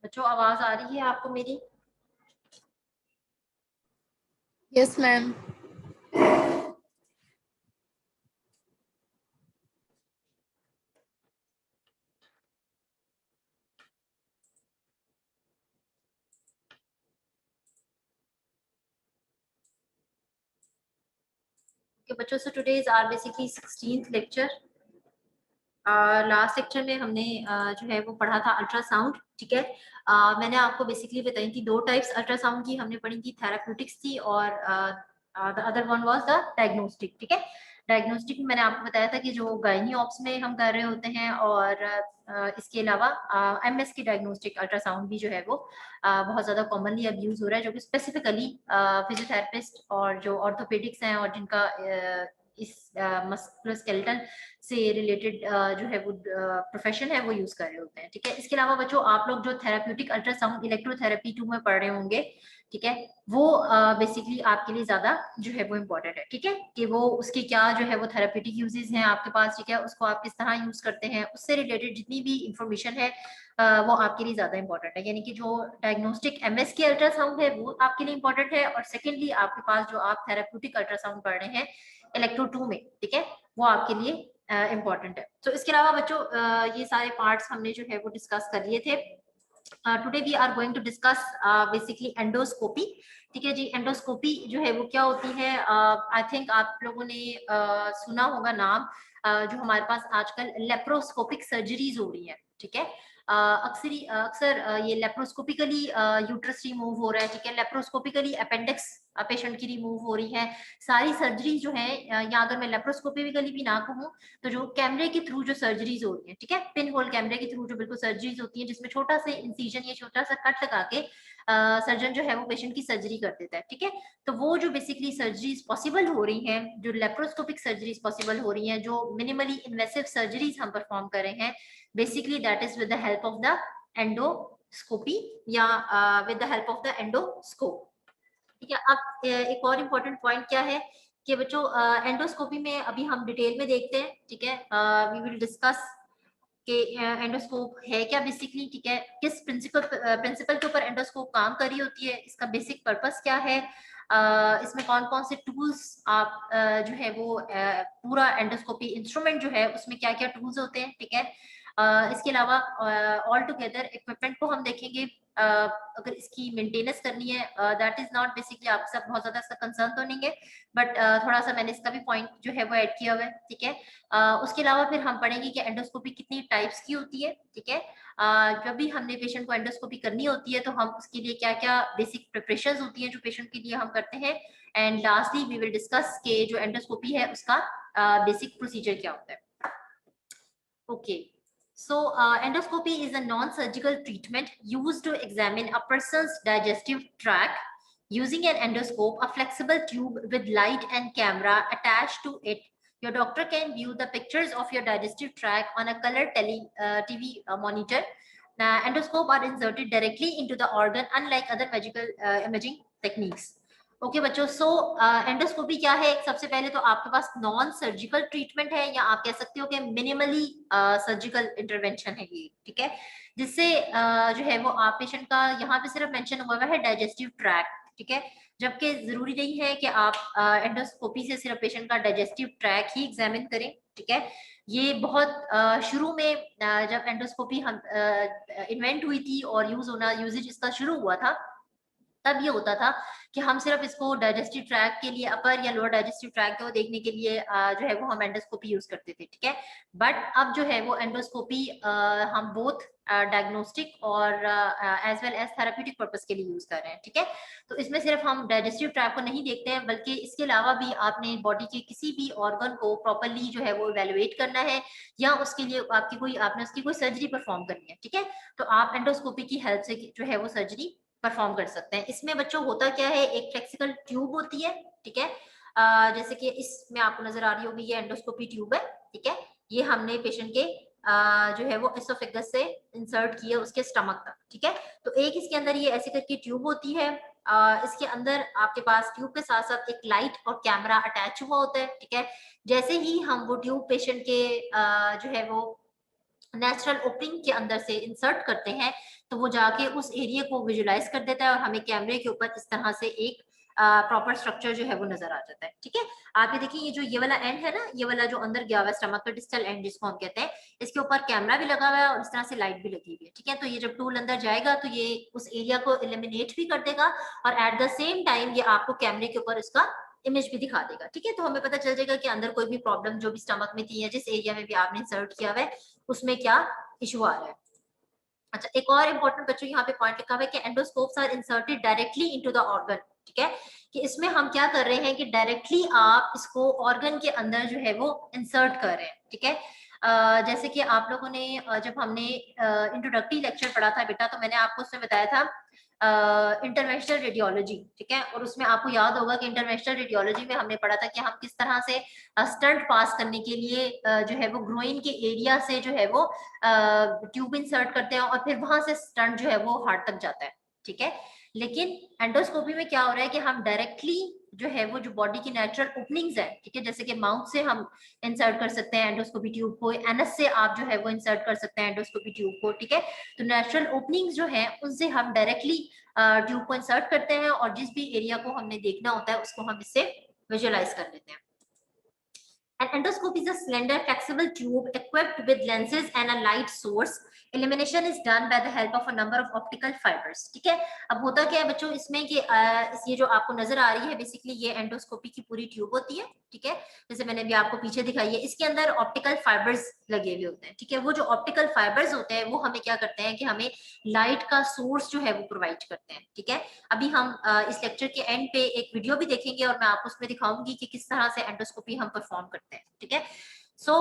बच्चों आवाज आ रही है आपको मेरी? Yes ma'am. Okay, बच्चों so today is our basically 16th lecture। Last lecture में हमने जो है वो पढ़ा था अल्ट्रासाउंड। ठीक है, मैंने आपको बेसिकली बताई थी दो टाइप्स अल्ट्रासाउंड की हमने पढ़ी थी, थेराप्यूटिक्स थी और the other one was the diagnostic. ठीक है, डायग्नोस्टिक में मैंने आपको बताया था कि जो गायनी ऑप्स में हम कर रहे होते हैं और इसके अलावा एमएस की डायग्नोस्टिक अल्ट्रासाउंड भी जो है वो बहुत ज्यादा कॉमनली अब यूज हो रहा है, जो कि स्पेसिफिकली फिजियोथेरेपिस्ट और जो ऑर्थोपेडिक्स हैं और जिनका इस मस्कुलोस्केलेटल से रिलेटेड जो है वो प्रोफेशन है वो यूज कर रहे होते हैं। ठीक है, इसके अलावा बच्चों आप लोग जो थेराप्यूटिक अल्ट्रासाउंड इलेक्ट्रोथेरेपी 2 में पढ़ रहे होंगे, ठीक है, वो बेसिकली आपके लिए ज्यादा जो है वो इम्पोर्टेंट है। ठीक है, कि वो उसके क्या जो है वो थेराप्यूटिक यूजेस हैं आपके पास, ठीक है, उसको आप किस तरह यूज करते हैं, उससे रिलेटेड जितनी भी इंफॉर्मेशन है वो आपके लिए ज्यादा इंपॉर्टेंट है। यानी कि जो डायग्नोस्टिक एमएस की अल्ट्रासाउंड है वो आपके लिए इंपॉर्टेंट है, और सेकेंडली आपके पास जो आप थेराप्यूटिक अल्ट्रासाउंड पढ़ रहे हैं इलेक्ट्रो 2 में, ठीक है, वो आपके लिए इम्पोर्टेंट है। तो इसके अलावा बच्चों ये सारे पार्ट्स हमने जो है वो डिस्कस कर लिए थे। Today we are going to discuss basically endoscopy. ठीक है जी, एंडोस्कोपी जो है वो क्या होती है? आई थिंक आप लोगों ने सुना होगा नाम, जो हमारे पास आजकल लेप्रोस्कोपिक सर्जरीज हो रही है। ठीक है, अक्सर ये लेप्रोस्कोपिकली यूट्रस रिमूव हो रहा है। ठीक है, लेप्रोस्कोपिकली अपेंडिक्स पेशेंट की रिमूव हो रही है। सारी सर्जरी जो है, या अगर मैं लेप्रोस्कोपिकली भी ना कहूँ तो जो कैमरे के थ्रू जो सर्जरीज हो रही है, ठीक है, पिन होल कैमरे के थ्रू जो बिल्कुल सर्जरीज होती है जिसमें छोटा सा इंसिजन या छोटा सा कट लगा के सर्जन जो है वो पेशेंट की सर्जरी कर देता है। ठीक है, तो वो जो बेसिकली सर्जरीज पॉसिबल हो रही हैं, जो लेप्रोस्कोपिक सर्जरीज पॉसिबल हो रही हैं, जो मिनिमली इन्वेसिव सर्जरीज हम परफॉर्म कर रहे हैं, basically that is with the help of the endoscopy या with the help of the endoscope. ठीक है, अब एक और इम्पोर्टेंट पॉइंट क्या है कि बच्चों एंडोस्कोपी में अभी हम डिटेल में देखते हैं। ठीक है, वी विल डिस्कस कि एंडोस्कोप है क्या बेसिकली, ठीक है, किस प्रिंसिपल के ऊपर एंडोस्कोप काम कर रही होती है, इसका बेसिक पर्पस क्या है, इसमें कौन कौन से टूल्स आप जो है वो पूरा एंडोस्कोपी इंस्ट्रूमेंट जो है उसमें क्या क्या टूल्स होते हैं। ठीक है, इसके अलावा ऑल टुगेदर इक्विपमेंट को हम देखेंगे। अगर इसकी मेंटेनेंस करनी है, दैट इज नॉट बेसिकली आप सब बहुत ज्यादा इसका कंसर्न तो नहीं है, बट थोड़ा सा मैंने इसका भी पॉइंट जो है वो ऐड किया हुआ है। ठीक है, उसके अलावा फिर हम पढ़ेंगे कि एंडोस्कोपी कितनी टाइप्स की होती है। ठीक है, जब भी हमने पेशेंट को एंडोस्कोपी करनी होती है तो हम उसके लिए क्या क्या बेसिक प्रिपरेशंस होती हैं जो पेशेंट के लिए हम करते हैं, and lastly we will discuss के जो एंडोस्कोपी है उसका बेसिक प्रोसीजर क्या होता है। Okay. So, endoscopy is a non-surgical treatment used to examine a person's digestive tract using an endoscope, a flexible tube with light and camera attached to it. Your doctor can view the pictures of your digestive tract on a color TV monitor. Now, endoscope are inserted directly into the organ, unlike other medical imaging techniques. Okay बच्चों, सो endoscopy क्या है? सबसे पहले तो आपके पास non surgical treatment है, या आप कह सकते हो कि मिनिमली सर्जिकल इंटरवेंशन है ये। ठीक है, जिससे जो है वो आप पेशेंट का यहाँ पे सिर्फ मेंशन हुआ है डाइजेस्टिव ट्रैक्ट। ठीक है, जबकि जरूरी नहीं है कि आप एंडोस्कोपी से सिर्फ पेशेंट का डाइजेस्टिव ट्रैक ही एग्जामिन करें। ठीक है, ये बहुत शुरू में जब एंडोस्कोपी हम इन्वेंट हुई थी और यूजेज इसका शुरू हुआ था, तब ये होता था कि हम सिर्फ इसको डाइजेस्टिव ट्रैक के लिए, अपर या लोअर डाइजेस्टिव ट्रैक को देखने के लिए जो है वो हम एंडोस्कोपी यूज करते थे। ठीक है, बट अब जो है वो एंडोस्कोपी हम बोथ डायग्नोस्टिक और as well as therapeutic purpose के लिए यूज कर रहे हैं। ठीक है, तो इसमें सिर्फ हम डाइजेस्टिव ट्रैक को नहीं देखते हैं, बल्कि इसके अलावा भी आपने बॉडी के किसी भी ऑर्गन को प्रॉपरली जो है वो इवेलुएट करना है, या उसके लिए आपने उसकी कोई सर्जरी परफॉर्म करनी है। ठीक है, तो आप एंडोस्कोपी की हेल्प से जो है वो सर्जरी परफॉर्म कर सकते हैं। इसमें बच्चों होता क्या है, एक फ्लेक्सिबल ट्यूब होती है। ठीक है, जैसे कि इसमें आपको नजर आ रही होगी, ये एंडोस्कोपी ट्यूब है। ठीक है, ये हमने पेशेंट के जो है वो एसोफेगस से इंसर्ट किए उसके स्टमक तक। ठीक है, तो एक इसके अंदर ये ऐसे करके ट्यूब होती है। इसके अंदर आपके पास ट्यूब के साथ साथ एक लाइट और कैमरा अटैच हुआ होता है। ठीक है, जैसे ही हम वो ट्यूब पेशेंट के जो है वो नेचुरल ओपनिंग के अंदर से इंसर्ट करते हैं, तो वो जाके उस एरिया को विजुलाइज कर देता है और हमें कैमरे के ऊपर इस तरह से एक प्रॉपर स्ट्रक्चर जो है वो नजर आ जाता है। ठीक है, आप ये देखिए, ये जो ये वाला एंड है ना, ये वाला जो अंदर गया हुआ है स्टमक का डिस्टल एंड जिसको हम कहते हैं, इसके ऊपर कैमरा भी लगा हुआ है और इस तरह से लाइट भी लगी हुई है। ठीक है, तो ये जब टूल अंदर जाएगा तो ये उस एरिया को एलिमिनेट भी कर देगा और एट द सेम टाइम ये आपको कैमरे के ऊपर इसका इमेज भी दिखा देगा। ठीक है, तो हमें पता चल जाएगा कि अंदर कोई भी प्रॉब्लम जो भी स्टमक में थी या जिस एरिया में भी आपने इंसर्ट किया हुआ है उसमें क्या इशू आ रहा है। अच्छा, एक और इम्पोर्टेंट बच्चों यहाँ पे पॉइंट लिखा हुआ है कि endoscopes are inserted directly into the organ. ठीक है, कि इसमें हम क्या कर रहे हैं कि डायरेक्टली आप इसको ऑर्गन के अंदर जो है वो इंसर्ट कर रहे हैं। ठीक है, जैसे कि आप लोगों ने जब हमने इंट्रोडक्टरी लेक्चर पढ़ा था बेटा, तो मैंने आपको उसमें बताया था इंटरवेंशनल रेडियोलॉजी। ठीक है, और उसमें आपको याद होगा कि इंटरवेंशनल रेडियोलॉजी में हमने पढ़ा था कि हम किस तरह से स्टंट पास करने के लिए जो है वो ग्रोइन के एरिया से जो है वो ट्यूब इंसर्ट करते हैं और फिर वहां से स्टंट जो है वो हार्ट तक जाता है। ठीक है, लेकिन एंडोस्कोपी में क्या हो रहा है कि हम डायरेक्टली जो है वो जो बॉडी की नेचुरल ओपनिंग्स है, ठीक है, जैसे कि माउथ से हम इंसर्ट कर सकते हैं एंडोस्कोपी ट्यूब को, एनएस से आप जो है वो इंसर्ट कर सकते हैं एंडोस्कोपी ट्यूब को। ठीक है, तो नेचुरल ओपनिंग्स जो है उनसे हम डायरेक्टली ट्यूब को इंसर्ट करते हैं और जिस भी एरिया को हमने देखना होता है उसको हम इससे विजुअलाइज कर लेते हैं। An endoscope is a slender, flexible tube equipped with lenses and a light source. Elimination is done by the help of a number of optical fibers. ठीक है, अब होता क्या है बच्चों इसमें कि ये जो आपको नजर आ रही है बेसिकली ये एंडोस्कोपी की पूरी ट्यूब होती है। ठीक है, जैसे मैंने भी आपको पीछे दिखाई है, इसके अंदर ऑप्टिकल फाइबर्स लगे हुए होते हैं। ठीक है, वो जो ऑप्टिकल फाइबर्स होते हैं वो हमें क्या करते हैं कि हमें लाइट का सोर्स जो है वो प्रोवाइड करते हैं। ठीक है, अभी हम इस लेक्चर के एंड पे एक वीडियो भी देखेंगे और मैं आपको उसमें दिखाऊंगी कि किस तरह से एंडोस्कोपी हम परफॉर्म करते हैं। ठीक है, सो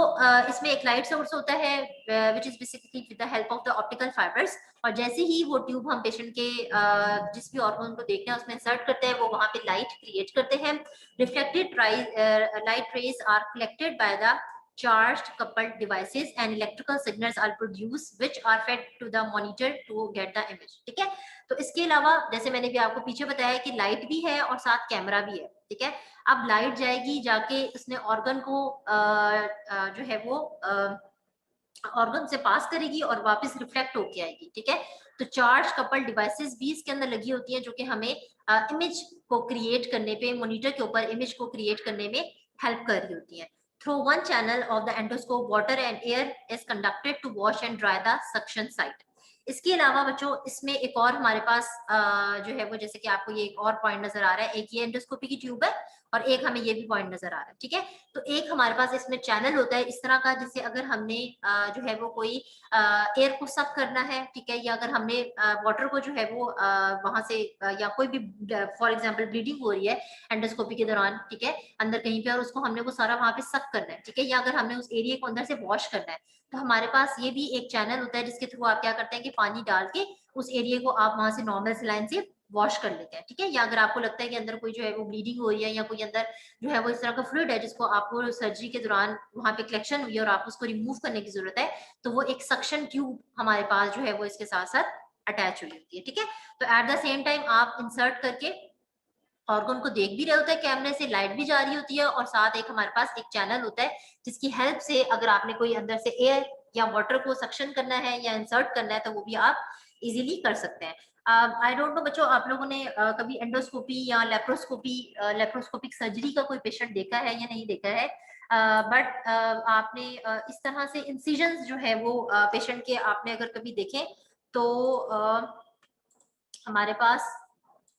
इसमें एक लाइट सोर्स होता है which is basically with the help of the optical fibres, और जैसे ही वो ट्यूब हम पेशेंट के जिस भी ऑर्गन को देखते हैं उसमें इंसर्ट करते हैं वो वहां पे लाइट क्रिएट करते हैं। Reflected light rays are collected by the charged coupled devices and electrical signals are produced which are fed to the monitor to get the image। ठीक है, तो इसके अलावा जैसे मैंने भी आपको पीछे बताया कि लाइट भी है और साथ कैमरा भी है। ठीक है, अब लाइट जाएगी जाके इसने ऑर्गन को जो है वो ऑर्गन से पास करेगी और वापस रिफ्लेक्ट होके आएगी। ठीक है, तो चार्ज कपल डिवाइसेस भी इसके अंदर लगी होती हैं जो कि हमें इमेज को क्रिएट करने पे, मॉनिटर के ऊपर इमेज को क्रिएट करने में हेल्प कर रही होती हैं। Through one channel of the endoscope, water and air is conducted to wash and dry the suction site. इसके अलावा बच्चों इसमें एक और हमारे पास जो है वो, जैसे कि आपको ये एक और पॉइंट नजर आ रहा है, एक ये एंडोस्कोपी की ट्यूब है और एक हमें ये भी पॉइंट नजर आ रहा है। ठीक है, तो एक हमारे पास इसमें चैनल होता है इस तरह का, जैसे अगर हमने जो है वो कोई एयर को सक करना है, ठीक है, या अगर हमने वाटर को जो है वो वहां से या कोई भी फॉर एग्जांपल ब्लीडिंग हो रही है एंडोस्कोपी के दौरान, ठीक है, अंदर कहीं पे, और उसको हमने वो सारा वहां पे सक करना है। ठीक है, या अगर हमने उस एरिया को अंदर से वॉश करना है तो हमारे पास ये भी एक चैनल होता है जिसके थ्रू आप क्या करते हैं कि पानी डाल के उस एरिया को आप वहां से नॉर्मल सलाइन से वॉश कर लेते हैं। ठीक है, या अगर आपको लगता है कि अंदर कोई जो है वो ब्लीडिंग हो रही है या कोई अंदर जो है वो इस तरह का फ्लूइड है जिसको आपको सर्जरी के दौरान वहां पे कलेक्शन हुई है और आप उसको रिमूव करने की जरूरत है, तो वो एक सक्शन ट्यूब हमारे पास जो है वो इसके साथ साथ अटैच हुई होती है। ठीक है, तो एट द सेम टाइम आप इंसर्ट करके ऑर्गन को देख भी रहे होते हैं कैमरे से, लाइट भी जा रही होती है और साथ एक हमारे पास एक चैनल होता है जिसकी हेल्प से अगर आपने कोई अंदर से एयर या वाटर को सक्शन करना है या इंसर्ट करना है तो वो भी आप इजीली कर सकते हैं। आई डोंट नो बच्चों, आप लोगों ने कभी एंडोस्कोपी या लेप्रोस्कोपिक सर्जरी का कोई पेशेंट देखा है या नहीं देखा है, बट आपने इस तरह से इंसिजन जो है वो पेशेंट के आपने अगर कभी देखे तो हमारे पास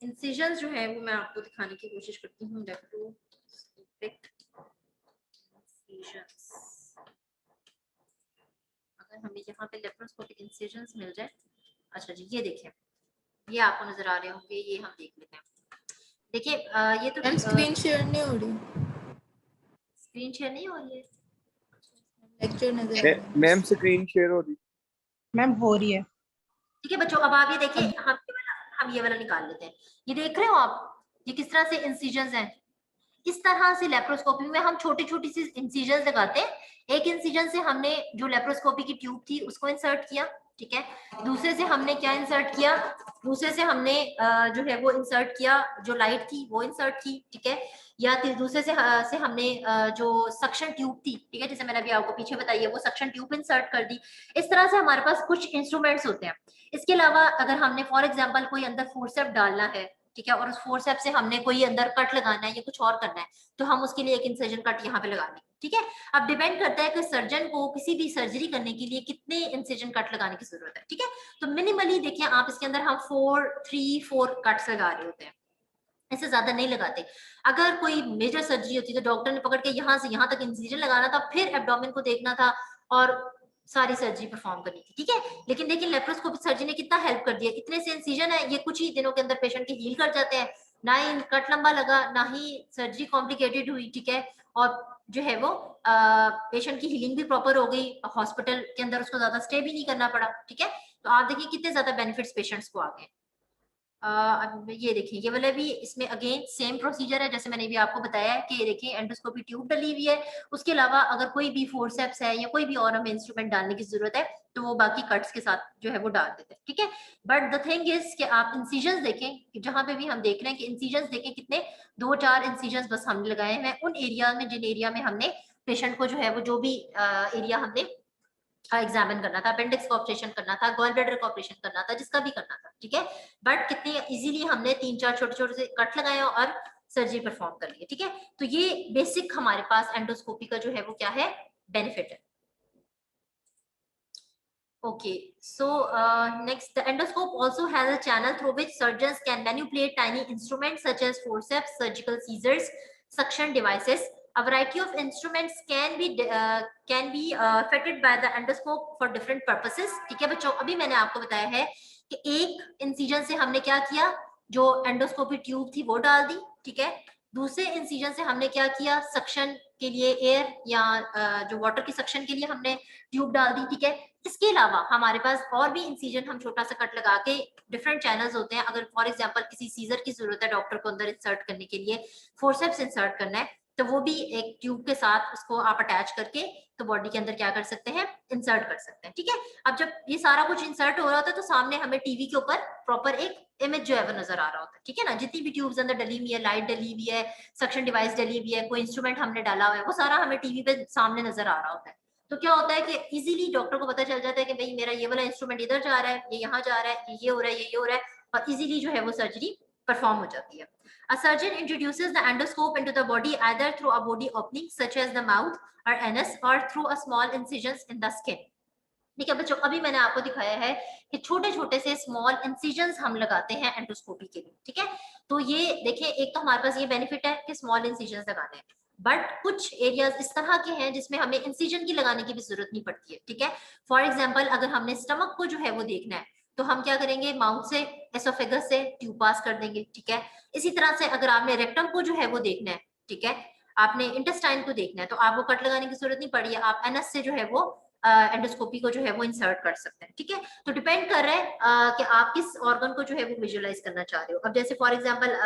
इंसिजंस जो है वो मैं आपको दिखाने की कोशिश करती हूँ। अगर हमें यहाँ पे लेप्रोस्कोपिक इंसिजंस मिल जाए, अच्छा जी ये देखें, ये आपको नजर आ रहे होंगे, ये हम देख लेते हैं। देखिए ये तो स्क्रीन शेयर नहीं हो रही, स्क्रीन शेयर नहीं हो रही है, लेक्चर नजर आ रहा है। मैम स्क्रीन शेयर हो रही, मैम हो रही है। ठीक है बच्चों, अब आप ये देखिए, हम ये वाला निकाल लेते हैं। ये देख रहे हो आप, ये किस तरह से इंसिजंस हैं। इस तरह से लेप्रोस्कोपी में हम छोटी छोटी सी इंसिजंस लगाते हैं। एक इंसिजन से हमने जो लेप्रोस्कोपी की ट्यूब थी उसको इंसर्ट किया, ठीक है। दूसरे से हमने क्या इंसर्ट किया, दूसरे से हमने जो है वो इंसर्ट किया, जो लाइट थी वो इंसर्ट की, ठीक है। या दूसरे से हमने जो सक्शन ट्यूब थी, ठीक है, जैसे मैंने अभी आपको पीछे बताई है, वो सक्शन ट्यूब इंसर्ट कर दी। इस तरह से हमारे पास कुछ इंस्ट्रूमेंट्स होते हैं। इसके अलावा अगर हमने फॉर एग्जाम्पल कोई अंदर फोर्सेप डालना है, ठीक है, और उस फोर्सेप से हमने कोई अंदर कट लगाना है या कुछ और करना है, तो हम उसके लिए एक इंसिजन कट यहाँ पे लगा देंगे, ठीक है। अब डिपेंड करता है कि सर्जन को किसी भी सर्जरी करने के लिए कितने इंसिजन कट लगाने की जरूरत है, ठीक है। तो मिनिमली देखिए आप, इसके अंदर हम 4 कट्स लगा रहे होते हैं, इससे ज्यादा नहीं लगाते। अगर कोई मेजर सर्जरी होती है तो डॉक्टर ने पकड़ के यहाँ से यहाँ तक इंसिजन लगाना था, फिर एब्डोमेन को देखना था और सारी सर्जरी परफॉर्म करनी थी, ठीक है। लेकिन देखिए लेप्रोस्कोपिक सर्जरी ने कितना हेल्प कर दिया, इतने से इंसिजन है, ये कुछ ही दिनों के अंदर पेशेंट के हील कर जाते हैं, ना ही कट लंबा लगा, ना ही सर्जरी कॉम्प्लिकेटेड हुई, ठीक है। और जो है वो पेशेंट की हीलिंग भी प्रॉपर हो गई, हॉस्पिटल के अंदर उसको ज्यादा स्टे भी नहीं करना पड़ा, ठीक है। तो आप देखिए कितने ज्यादा बेनिफिट्स पेशेंट्स को आ गए। अब ये देखिए, ये वाला भी इसमें अगेन सेम प्रोसीजर है जैसे मैंने भी आपको बताया है कि देखिए एंडोस्कोपी ट्यूब डली हुई है। उसके अलावा अगर कोई भी फोर्सेप्स है या कोई भी और हमें इंस्ट्रूमेंट डालने की जरूरत है तो वो बाकी कट्स के साथ जो है वो डाल देते हैं, ठीक है। बट द थिंग इज कि आप इंसिजन्स देखें कि जहां पे भी हम देख रहे हैं कि इंसिजन्स देखें कितने 2-4 इंसिजन्स बस हमने लगाए हैं उन एरिया में जिन एरिया में हमने पेशेंट को जो है वो जो भी एरिया हमने एग्जामिन करना था, अपेंडिक्स का ऑपरेशन करना था, गॉल ब्लैडर का ऑपरेशन करना था, जिसका भी करना था, ठीक है। बट कितने इजीली हमने 3-4 छोटे छोटे से कट लगाए और सर्जरी परफॉर्म कर ली, ठीक है। तो ये बेसिक हमारे पास एंडोस्कोपी का जो है वो क्या है, बेनिफिट है। Okay, so next, the endoscope also has a channel through which surgeons can manipulate tiny instruments such as forceps, surgical scissors, suction devices. A variety of instruments can be fitted by the endoscope for different purposes. ठीक है बच्चों, अभी मैंने आपको बताया है कि एक इंसिजन से हमने क्या किया, जो एंडोस्कोपी ट्यूब थी वो डाल दी, ठीक है। दूसरे इंसिजन से हमने क्या किया, सक्शन के लिए एयर या जो वाटर की सक्शन के लिए हमने ट्यूब डाल दी, ठीक है। इसके अलावा हमारे पास और भी इंसिजन हम छोटा सा कट लगा के डिफरेंट चैनल्स होते हैं। अगर फॉर एग्जांपल किसी सीजर की जरूरत है डॉक्टर को अंदर इंसर्ट करने के लिए, फोर्सेप्स इंसर्ट करना है, तो वो भी एक ट्यूब के साथ उसको आप अटैच करके तो बॉडी के अंदर क्या कर सकते हैं, इंसर्ट कर सकते हैं, ठीक है। अब जब ये सारा कुछ इंसर्ट हो रहा होता है तो सामने हमें टीवी के ऊपर प्रॉपर एक इमेज जो है वो नजर आ रहा होता है, ठीक है ना। जितनी भी ट्यूब्स अंदर डली हुई है, लाइट डली हुई है, सक्शन डिवाइस डली हुई है, कोई इंस्ट्रूमेंट हमने डाला हुआ है, वो सारा हमें टीवी पे सामने नजर आ रहा होता है। तो क्या होता है कि इजीली डॉक्टर को पता चल जाता है कि भाई मेरा ये वाला इंस्ट्रूमेंट इधर जा रहा है, ये यहाँ जा रहा है, ये हो रहा है, ये हो रहा है, और इजीली जो है वो सर्जरी परफॉर्म हो जाती है। A surgeon introduces the endoscope into the body either through a body opening such as the mouth or anus or through a small incisions in the skin. ठीक है बच्चों, अभी मैंने आपको दिखाया है कि छोटे छोटे से स्मॉल इंसिजन्स हम लगाते हैं एंडोस्कोपी के लिए, ठीक है। तो ये देखें, एक तो हमारे पास ये बेनिफिट है कि स्मॉल इंसिजन्स लगाने हैं, बट कुछ एरियाज इस तरह के हैं जिसमें हमें इंसिजन की लगाने की भी जरूरत नहीं पड़ती है, ठीक है। फॉर एग्जाम्पल अगर हमने स्टमक को जो है वो देखना है तो हम क्या करेंगे, माउथ से एसोफेगस से ट्यूब पास कर देंगे, ठीक है। इसी तरह से अगर आपने रेक्टम को जो है वो देखना है, ठीक है, आपने इंटेस्टाइन को देखना है तो आपको कट लगाने की जरूरत नहीं पड़ी है, आप एनएस से जो है वो एंडोस्कोपी को जो है वो इंसर्ट कर सकते हैं, ठीक है। तो डिपेंड कर रहा है कि आप किस ऑर्गन को जो है वो विजुअलाइज करना चाह रहे हो। अब जैसे फॉर एग्जांपल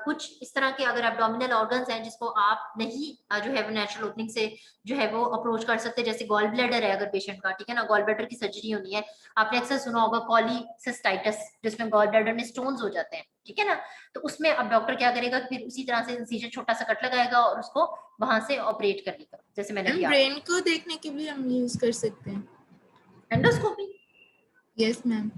कुछ इस तरह के अगर एब्डोमिनल ऑर्गन्स हैं जिसको आप नहीं जो है वो नेचुरल ओपनिंग से जो है वो अप्रोच कर सकते, जैसे गॉल ब्लैडर है अगर पेशेंट का, ठीक है ना, गॉल ब्लैडर की सर्जरी होनी है, आपने अक्सर सुना होगा पॉलीसिस्टाइटिस, जिसमें गॉल ब्लैडर में स्टोन्स हो जाते हैं, ठीक है ना। तो उसमें अब डॉक्टर क्या करेगा, फिर उसी तरह से इंसिजन छोटा सा कट लगाएगा और उसको वहां से ऑपरेट कर लेगा, जैसे मैंने मैम ब्रेन को देखने के लिए हम यूज कर सकते हैं एंडोस्कोपी। Yes ma'am.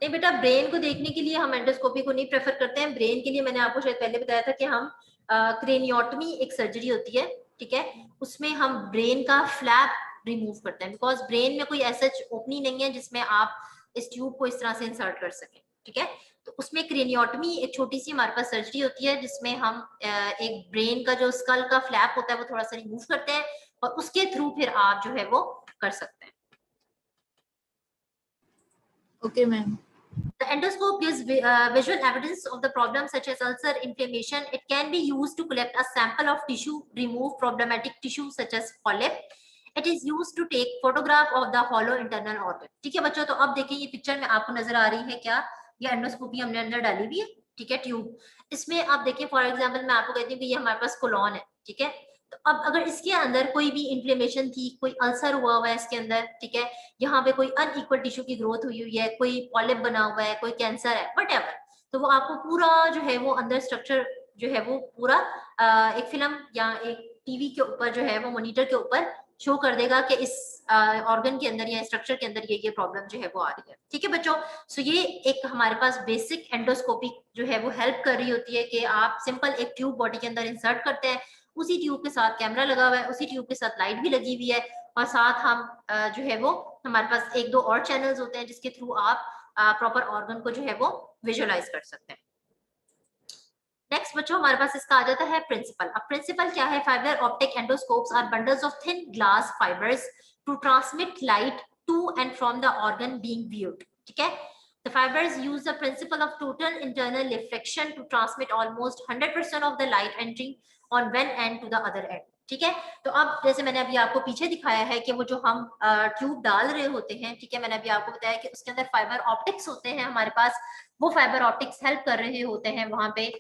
नहीं बेटा, ब्रेन को देखने के लिए हम एंडोस्कोपी को नहीं प्रेफर करते हैं। ब्रेन के लिए मैंने आपको शायद पहले बताया था कि हम क्रेनियोटमी एक सर्जरी होती है, ठीक है, उसमें हम ब्रेन का फ्लैप रिमूव करते हैं, बिकॉज ब्रेन में कोई ऐसा ओपनिंग नहीं है जिसमें आप इस ट्यूब को इस तरह से इंसर्ट कर सकें, ठीक है। तो उसमें क्रेनियोटमी एक छोटी सी हमारे पास सर्जरी होती है जिसमें हम एक ब्रेन का जो स्कल का फ्लैप होता है वो थोड़ा सा रिमूव करते हैं और उसके थ्रू फिर आप जो है वो कर सकते हैं। Okay ma'am. The endoscope gives visual evidence of the problems such as ulcer, inflammation. It can be used to collect a sample of tissue, remove problematic tissue such as polyp. It is used to take photograph of the hollow internal organ. ठीक है बच्चों, तो अब देखिए ये picture में आपको नजर आ रही है क्या, ये एंडोस्कोपी हमने अंदर डाली हुई है, ठीक है, ट्यूब। इसमें आप देखिए फॉर एग्जांपल मैं आपको कहती हूँ कि ये हमारे पास कोलॉन है, ठीक है। तो अब अगर इसके अंदर कोई भी इन्फ्लेमेशन थी, कोई अल्सर हुआ हुआ है इसके अंदर, ठीक है, यहाँ पे कोई अनइक्वल टिश्यू की ग्रोथ हुई हुई है, कोई पॉलिप बना हुआ है, कोई कैंसर है, वट तो वो आपको पूरा जो है वो अंदर स्ट्रक्चर जो है वो पूरा एक फिल्म या एक टीवी के ऊपर जो है वो मॉनिटर के ऊपर शो कर देगा कि इस ऑर्गन के अंदर या स्ट्रक्चर के अंदर ये प्रॉब्लम जो है वो आ रही है। ठीक है बच्चों, सो ये एक हमारे पास बेसिक एंडोस्कोपी जो है वो हेल्प कर रही होती है कि आप सिंपल एक ट्यूब बॉडी के अंदर इंसर्ट करते हैं, उसी ट्यूब के साथ कैमरा लगा हुआ है, उसी ट्यूब के साथ लाइट भी लगी हुई है, और साथ हम जो है वो हमारे पास एक दो और चैनल्स होते हैं जिसके थ्रू आप प्रॉपर ऑर्गन को जो है वो विजुअलाइज कर सकते हैं। नेक्स्ट बच्चों हमारे पास इसका आ जाता है प्रिंसिपल। अब प्रिंसिपल क्या है? Fibre optic endoscopes are bundles of thin glass fibres to transmit light to and from the organ being viewed. ठीक है, the fibers use the principle of total internal reflection to transmit almost 100% of the light entering on one end to the other end। ठीक है, तो अब जैसे मैंने अभी आपको पीछे दिखाया है कि वो जो हम ट्यूब डाल रहे होते हैं, ठीक है, मैंने अभी आपको बताया कि उसके अंदर फाइबर ऑप्टिक्स होते हैं हमारे पास, वो फाइबर ऑप्टिक्स हेल्प कर रहे होते हैं वहां पे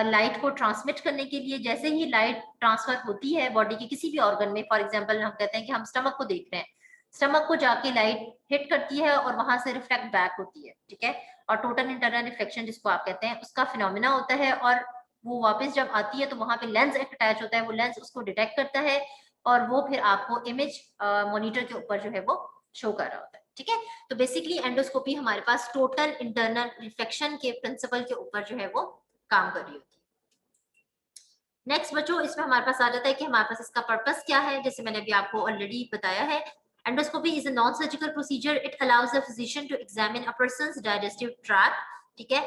लाइट को ट्रांसमिट करने के लिए। जैसे ही लाइट ट्रांसफर होती है बॉडी के किसी भी ऑर्गन में, फॉर एग्जांपल हम कहते हैं कि हम स्टमक को देख रहे हैं, स्टमक को जाके लाइट हिट करती है और वहां से रिफ्लेक्ट बैक होती है। ठीक है, और टोटल इंटरनल रिफ्लेक्शन जिसको आप कहते हैं उसका फिनोमिना होता है, और वो वापस जब आती है तो वहां पे लेंस अटैच होता है, वो लेंस उसको डिटेक्ट करता है और वो फिर आपको इमेज मॉनिटर के ऊपर जो है वो शो कर रहा होता है। ठीक है, तो बेसिकली एंडोस्कोपी हमारे पास टोटल इंटरनल रिफ्लेक्शन के प्रिंसिपल के ऊपर जो है वो काम कर रही होती है। नेक्स्ट बच्चों इसमें हमारे पास आ जाता है कि हमारे पास इसका पर्पस क्या है। जैसे मैंने अभी आपको ऑलरेडी बताया है, endoscopy is a non-surgical procedure. It allows the physician to examine a person's digestive tract। ठीक है,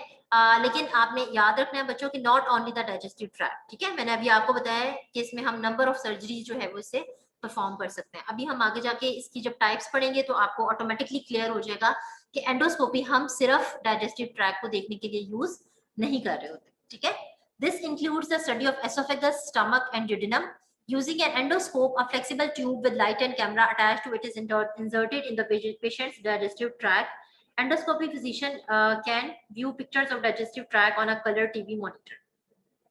लेकिन आपने याद रखना है बच्चों कि not only the digestive tract. ठीक है, मैंने अभी आपको बताया है कि इसमें हम नंबर ऑफ सर्जरी जो है वो इससे परफॉर्म कर सकते हैं। अभी हम आगे जाके इसकी जब टाइप्स पढ़ेंगे तो आपको ऑटोमेटिकली क्लियर हो जाएगा कि एंडोस्कोपी हम सिर्फ डाइजेस्टिव ट्रैक्ट को देखने के लिए यूज नहीं कर रहे होते। ठीक है, this includes the study of oesophagus, stomach and duodenum. Using an endoscope, a flexible tube with light and camera attached to it is inserted in the patient's digestive tract. Endoscopy physician can view pictures of digestive tract on a color TV monitor.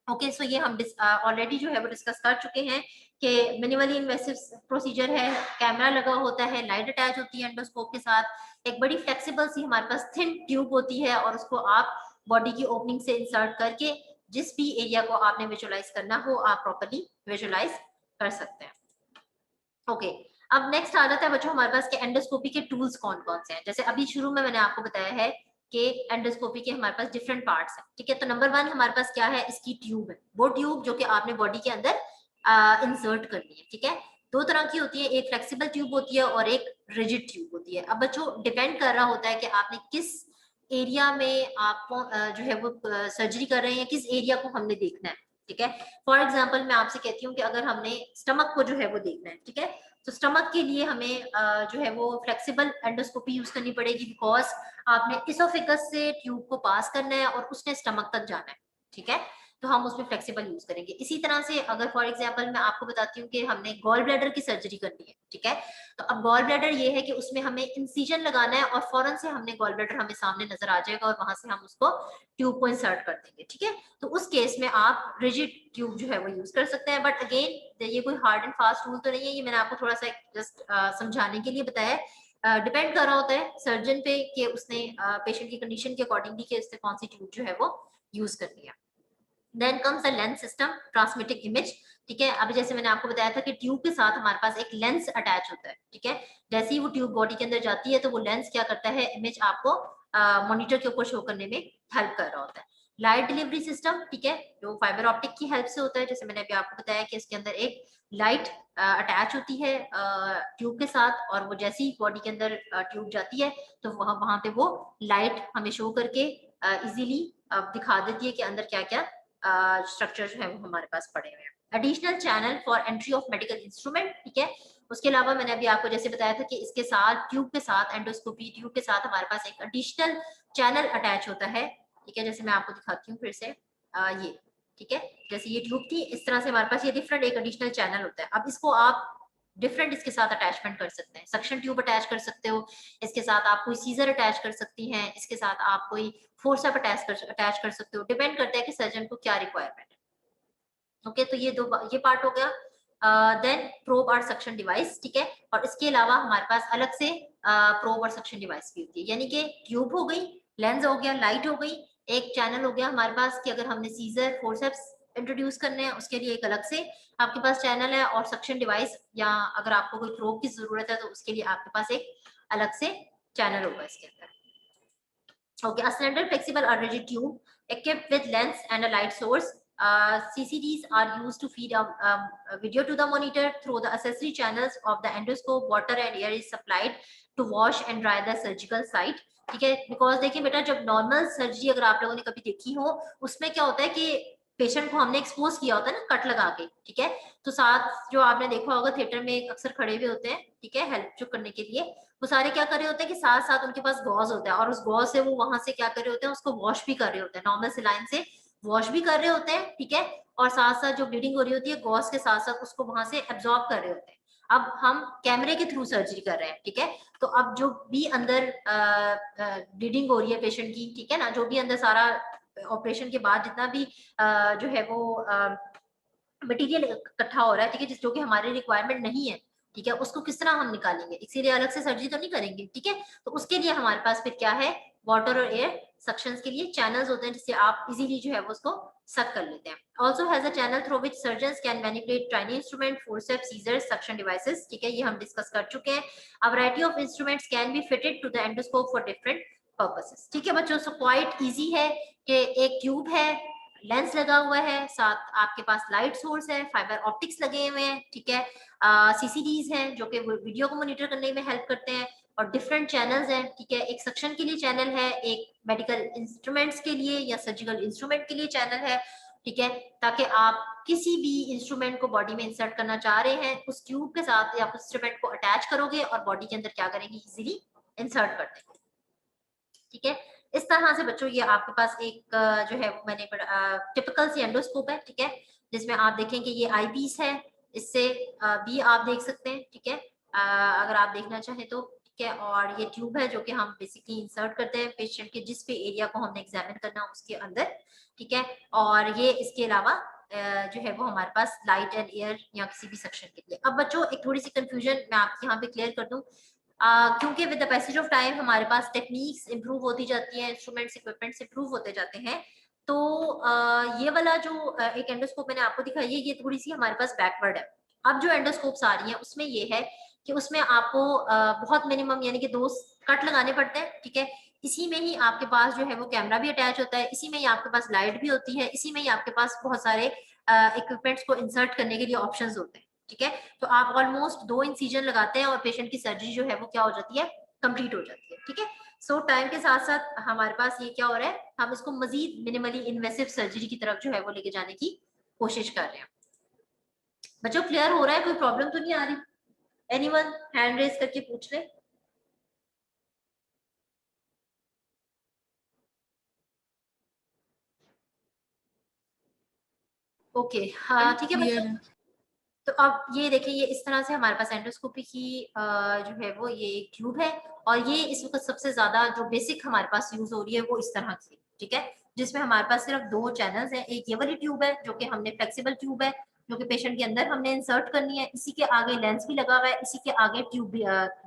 Okay, so ये हम already जो है वो discuss कर चुके हैं कि minimally invasive procedure है, कैमरा लगा होता है, लाइट अटैच होती है एंडोस्कोप के साथ, एक बड़ी फ्लेक्सिबल सी हमारे पास थिन ट्यूब होती है और उसको आप बॉडी की ओपनिंग से इंसर्ट करके जिस भी एरिया को आपने विजुअलाइज करना हो आप प्रॉपर्ली विजुअलाइज कर सकते हैं। ओके, अब नेक्स्ट आ जाता है बच्चों हमारे पास के एंडोस्कोपी के टूल्स कौन कौन से हैं। जैसे अभी शुरू में मैंने आपको बताया है कि एंडोस्कोपी के हमारे पास डिफरेंट पार्ट्स हैं। ठीक है, तो नंबर 1 हमारे पास क्या है, इसकी ट्यूब है, वो ट्यूब जो कि आपने बॉडी के अंदर इंसर्ट करनी है। ठीक है, दो तरह की होती है, एक फ्लेक्सिबल ट्यूब होती है और एक रिजिड ट्यूब होती है। अब बच्चों डिपेंड कर रहा होता है कि आपने किस एरिया में आपको जो है वो सर्जरी कर रहे हैं, किस एरिया को हमने देखना है। ठीक है, फॉर एग्जाम्पल मैं आपसे कहती हूँ कि अगर हमने स्टमक को जो है वो देखना है, ठीक है, तो स्टमक के लिए हमें जो है वो फ्लेक्सिबल एंडोस्कोपी यूज करनी पड़ेगी, बिकॉज आपने इसोफेगस से ट्यूब को पास करना है और उसने स्टमक तक जाना है। ठीक है, तो हम उसमें फ्लेक्सिबल यूज करेंगे। इसी तरह से अगर फॉर एग्जाम्पल मैं आपको बताती हूँ कि हमने गॉल ब्लैडर की सर्जरी करनी है, ठीक है, तो अब गॉल ब्लैडर ये है कि उसमें हमें इंसिजन लगाना है और फौरन से हमने गॉल ब्लैडर हमें सामने नजर आ जाएगा और वहां से हम उसको ट्यूब को इंसर्ट कर देंगे। ठीक है, तो उस केस में आप रिजिड ट्यूब जो है वो यूज कर सकते हैं, बट अगेन ये कोई हार्ड एंड फास्ट रूल तो नहीं है, ये मैंने आपको थोड़ा सा जस्ट समझाने के लिए बताया है। डिपेंड कर रहा होता है सर्जन पे कि उसने पेशेंट की कंडीशन के अकॉर्डिंगली कि उसने कौन सी ट्यूब जो है वो यूज करनी है। Then comes the lens system transmitting image. ठीक है, अभी जैसे मैंने आपको बताया था कि ट्यूब के साथ हमारे पास एक लेंस अटैच होता है। ठीक है, जैसे ही वो ट्यूब बॉडी के अंदर जाती है तो वो लेंस क्या करता है, इमेज आपको मॉनिटर के ऊपर शो करने में हेल्प कर रहा होता है। लाइट डिलीवरी सिस्टम, ठीक है, जो फाइबर ऑप्टिक की हेल्प से होता है। जैसे मैंने अभी आपको बताया कि इसके अंदर एक लाइट अटैच होती है ट्यूब के साथ, और वो जैसी ही बॉडी के अंदर ट्यूब जाती है तो वहां पे वो लाइट हमें शो करके इजीली दिखा देती है कि अंदर क्या क्या स्ट्रक्चर जो है वो हमारे पास पड़े हुए हैं। Additional channel for entry of medical instrument. ठीक है, उसके अलावा मैंने अभी आपको जैसे बताया था कि इसके साथ ट्यूब के साथ एंडोस्कोपी ट्यूब के साथ हमारे पास एक एडिशनल चैनल अटैच होता है। ठीक है, जैसे मैं आपको दिखाती हूँ फिर से ये, ठीक है, जैसे ये ट्यूब थी इस तरह से हमारे पास ये डिफरेंट एक एडिशनल चैनल होता है। अब इसको आप डिफरेंट इसके साथ अटैचमेंट कर सकते हैं, सक्शन ट्यूब अटैच कर सकते हो, इसके साथ आप कोई सीजर अटैच कर सकती हैं, इसके साथ आप कोई फोर्सअप अटैच कर सकते हो, डिपेंड करता है कि सर्जन को क्या रिक्वायरमेंट है। ओके, तो ये पार्ट हो गया। देन प्रोब और सक्शन डिवाइस, ठीक है। और इसके अलावा हमारे पास अलग से प्रोब और सक्शन डिवाइस भी होती है, यानी कि ट्यूब हो गई, लेंस हो गया, लाइट हो गई, एक चैनल हो गया हमारे पास कि अगर हमने सीजर फोर्सेप्स इंट्रोड्यूस करने हैं उसके लिए एक अलग से आपके पास चैनल है, और सक्शन डिवाइस या अगर आपको कोई प्रोब की जरूरत है तो उसके लिए आपके पास एक अलग से चैनल होगा इसके अंदर। Okay, a slender flexible or rigid tube equipped with lens and a light source. CCDs are used to feed a video to the monitor through the accessory channels of the endoscope. Water and air is supplied to wash and dry the surgical site. ठीक है, because देखिए बेटा, जब normal surgery अगर आप लोगों ने कभी देखी हो उसमें क्या होता है कि पेशेंट को हमने एक्सपोज किया होता है ना कट लगा के, ठीक है। तो साथ जो आपने देखा होगा थिएटर में अक्सर खड़े हुए होते हैं, ठीक है, हेल्प जो करने के लिए, वो सारे क्या कर रहे होते हैं कि साथ साथ उनके पास गॉज होता है और उस गॉज से वो वहां से क्या कर रहे होते हैं, उसको वॉश भी कर रहे होते हैं, नॉर्मल सिलाइन से वॉश भी कर रहे होते हैं, ठीक है। और साथ साथ जो ब्लीडिंग हो रही होती है गॉज के साथ साथ उसको वहां से एब्जॉर्ब कर रहे होते हैं। अब हम कैमरे के थ्रू सर्जरी कर रहे हैं, ठीक है। तो अब जो भी अंदर ब्लीडिंग हो रही है पेशेंट की, ठीक है ना, जो भी अंदर सारा ऑपरेशन के बाद जितना भी जो है वो मटेरियल इकट्ठा हो रहा है, ठीक है, जो कि हमारे रिक्वायरमेंट नहीं है, ठीक है, उसको किस तरह हम निकालेंगे, इसीलिए अलग से सर्जरी तो नहीं करेंगे, ठीक है। तो उसके लिए हमारे पास फिर क्या है, वाटर और एयर सक्शंस के लिए चैनल्स होते हैं जिससे आप इजीली जो है वो उसको सक कर लेते हैं। Also has a channel through which surgeons can manipulate tiny instrument, forceps, scissors, suction devices, ठीक है, ये हम डिस्कस कर चुके हैं। A variety of instruments can be fitted to the endoscope for different purposes, ठीक है बच्चों। सो क्वाइट इजी है कि एक ट्यूब है, लेंस लगा हुआ है, साथ आपके पास लाइट सोर्स है, फाइबर ऑप्टिक्स लगे हुए हैं, ठीक है, सीसीडीज हैं जो कि वीडियो को मॉनिटर करने में हेल्प करते हैं, और डिफरेंट चैनल्स हैं, ठीक है। एक सक्शन के लिए चैनल है, एक मेडिकल इंस्ट्रूमेंट्स के लिए या सर्जिकल इंस्ट्रूमेंट के लिए चैनल है, ठीक है, ताकि आप किसी भी इंस्ट्रूमेंट को बॉडी में इंसर्ट करना चाह रहे हैं उस ट्यूब के साथ या उस इंस्ट्रूमेंट को अटैच करोगे और बॉडी के अंदर क्या करेंगे, इजीली इंसर्ट कर देंगे, ठीक है। इस तरह से बच्चों ये आपके पास एक जो है मैंने टिपिकल सी एंडोस्कोप है, ठीक है, जिसमें आप देखें कि ये आई पीस है, इससे भी आप देख सकते हैं, ठीक है, अगर आप देखना चाहें तो, ठीक है। और ये ट्यूब है जो कि हम बेसिकली इंसर्ट करते हैं पेशेंट के जिस भी एरिया को हमने एग्जामिन करना उसके अंदर, ठीक है। और ये इसके अलावा जो है वो हमारे पास लाइट एंड एयर या किसी भी सेक्शन के लिए। अब बच्चों एक थोड़ी सी कंफ्यूजन मैं आपके यहाँ पे क्लियर कर दूं, क्योंकि with the passage of time हमारे पास टेक्निक्स इंप्रूव होती जाती हैं, इंस्ट्रूमेंट्स इक्विपमेंट्स इंप्रूव होते जाते हैं, तो ये वाला जो एक एंडोस्कोप मैंने आपको दिखाई है ये थोड़ी सी हमारे पास बैकवर्ड है। अब जो एंडोस्कोप्स आ रही हैं उसमें ये है कि उसमें आपको बहुत मिनिमम यानी कि 2 कट लगाने पड़ते हैं, ठीक है। इसी में ही आपके पास जो है वो कैमरा भी अटैच होता है, इसी में ही आपके पास लाइट भी होती है, इसी में ही आपके पास बहुत सारे इक्विपमेंट्स को इंसर्ट करने के लिए ऑप्शंस होते हैं, ठीक है। तो आप ऑलमोस्ट 2 इंसिजन लगाते हैं और पेशेंट की सर्जरी जो है वो क्या हो जाती है, कंप्लीट हो जाती है, ठीक है। सो टाइम के साथ साथ हमारे पास ये क्या हो रहा है, हम इसको मजीद मिनिमली इन्वेसिव सर्जरी की तरफ जो है वो लेके जाने की कोशिश कर रहे हैं। बच्चों क्लियर हो रहा है, कोई प्रॉब्लम तो नहीं आ रही? एनीवन हैंड रेज करके पूछ ले। ओके, हाँ ठीक है क्लियर बच्चों। है। तो अब ये देखिए, ये इस तरह से हमारे पास एंडोस्कोपी की जो है वो ये एक ट्यूब है, और ये इस वक्त सबसे ज्यादा जो बेसिक हमारे पास यूज हो रही है वो इस तरह की, ठीक है, जिसमें हमारे पास सिर्फ 2 चैनल्स हैं। एक ये वाली ट्यूब है जो कि हमने फ्लेक्सिबल ट्यूब है जो कि पेशेंट के अंदर हमने इंसर्ट करनी है, इसी के आगे लेंस भी लगा हुआ है, इसी के आगे ट्यूब भी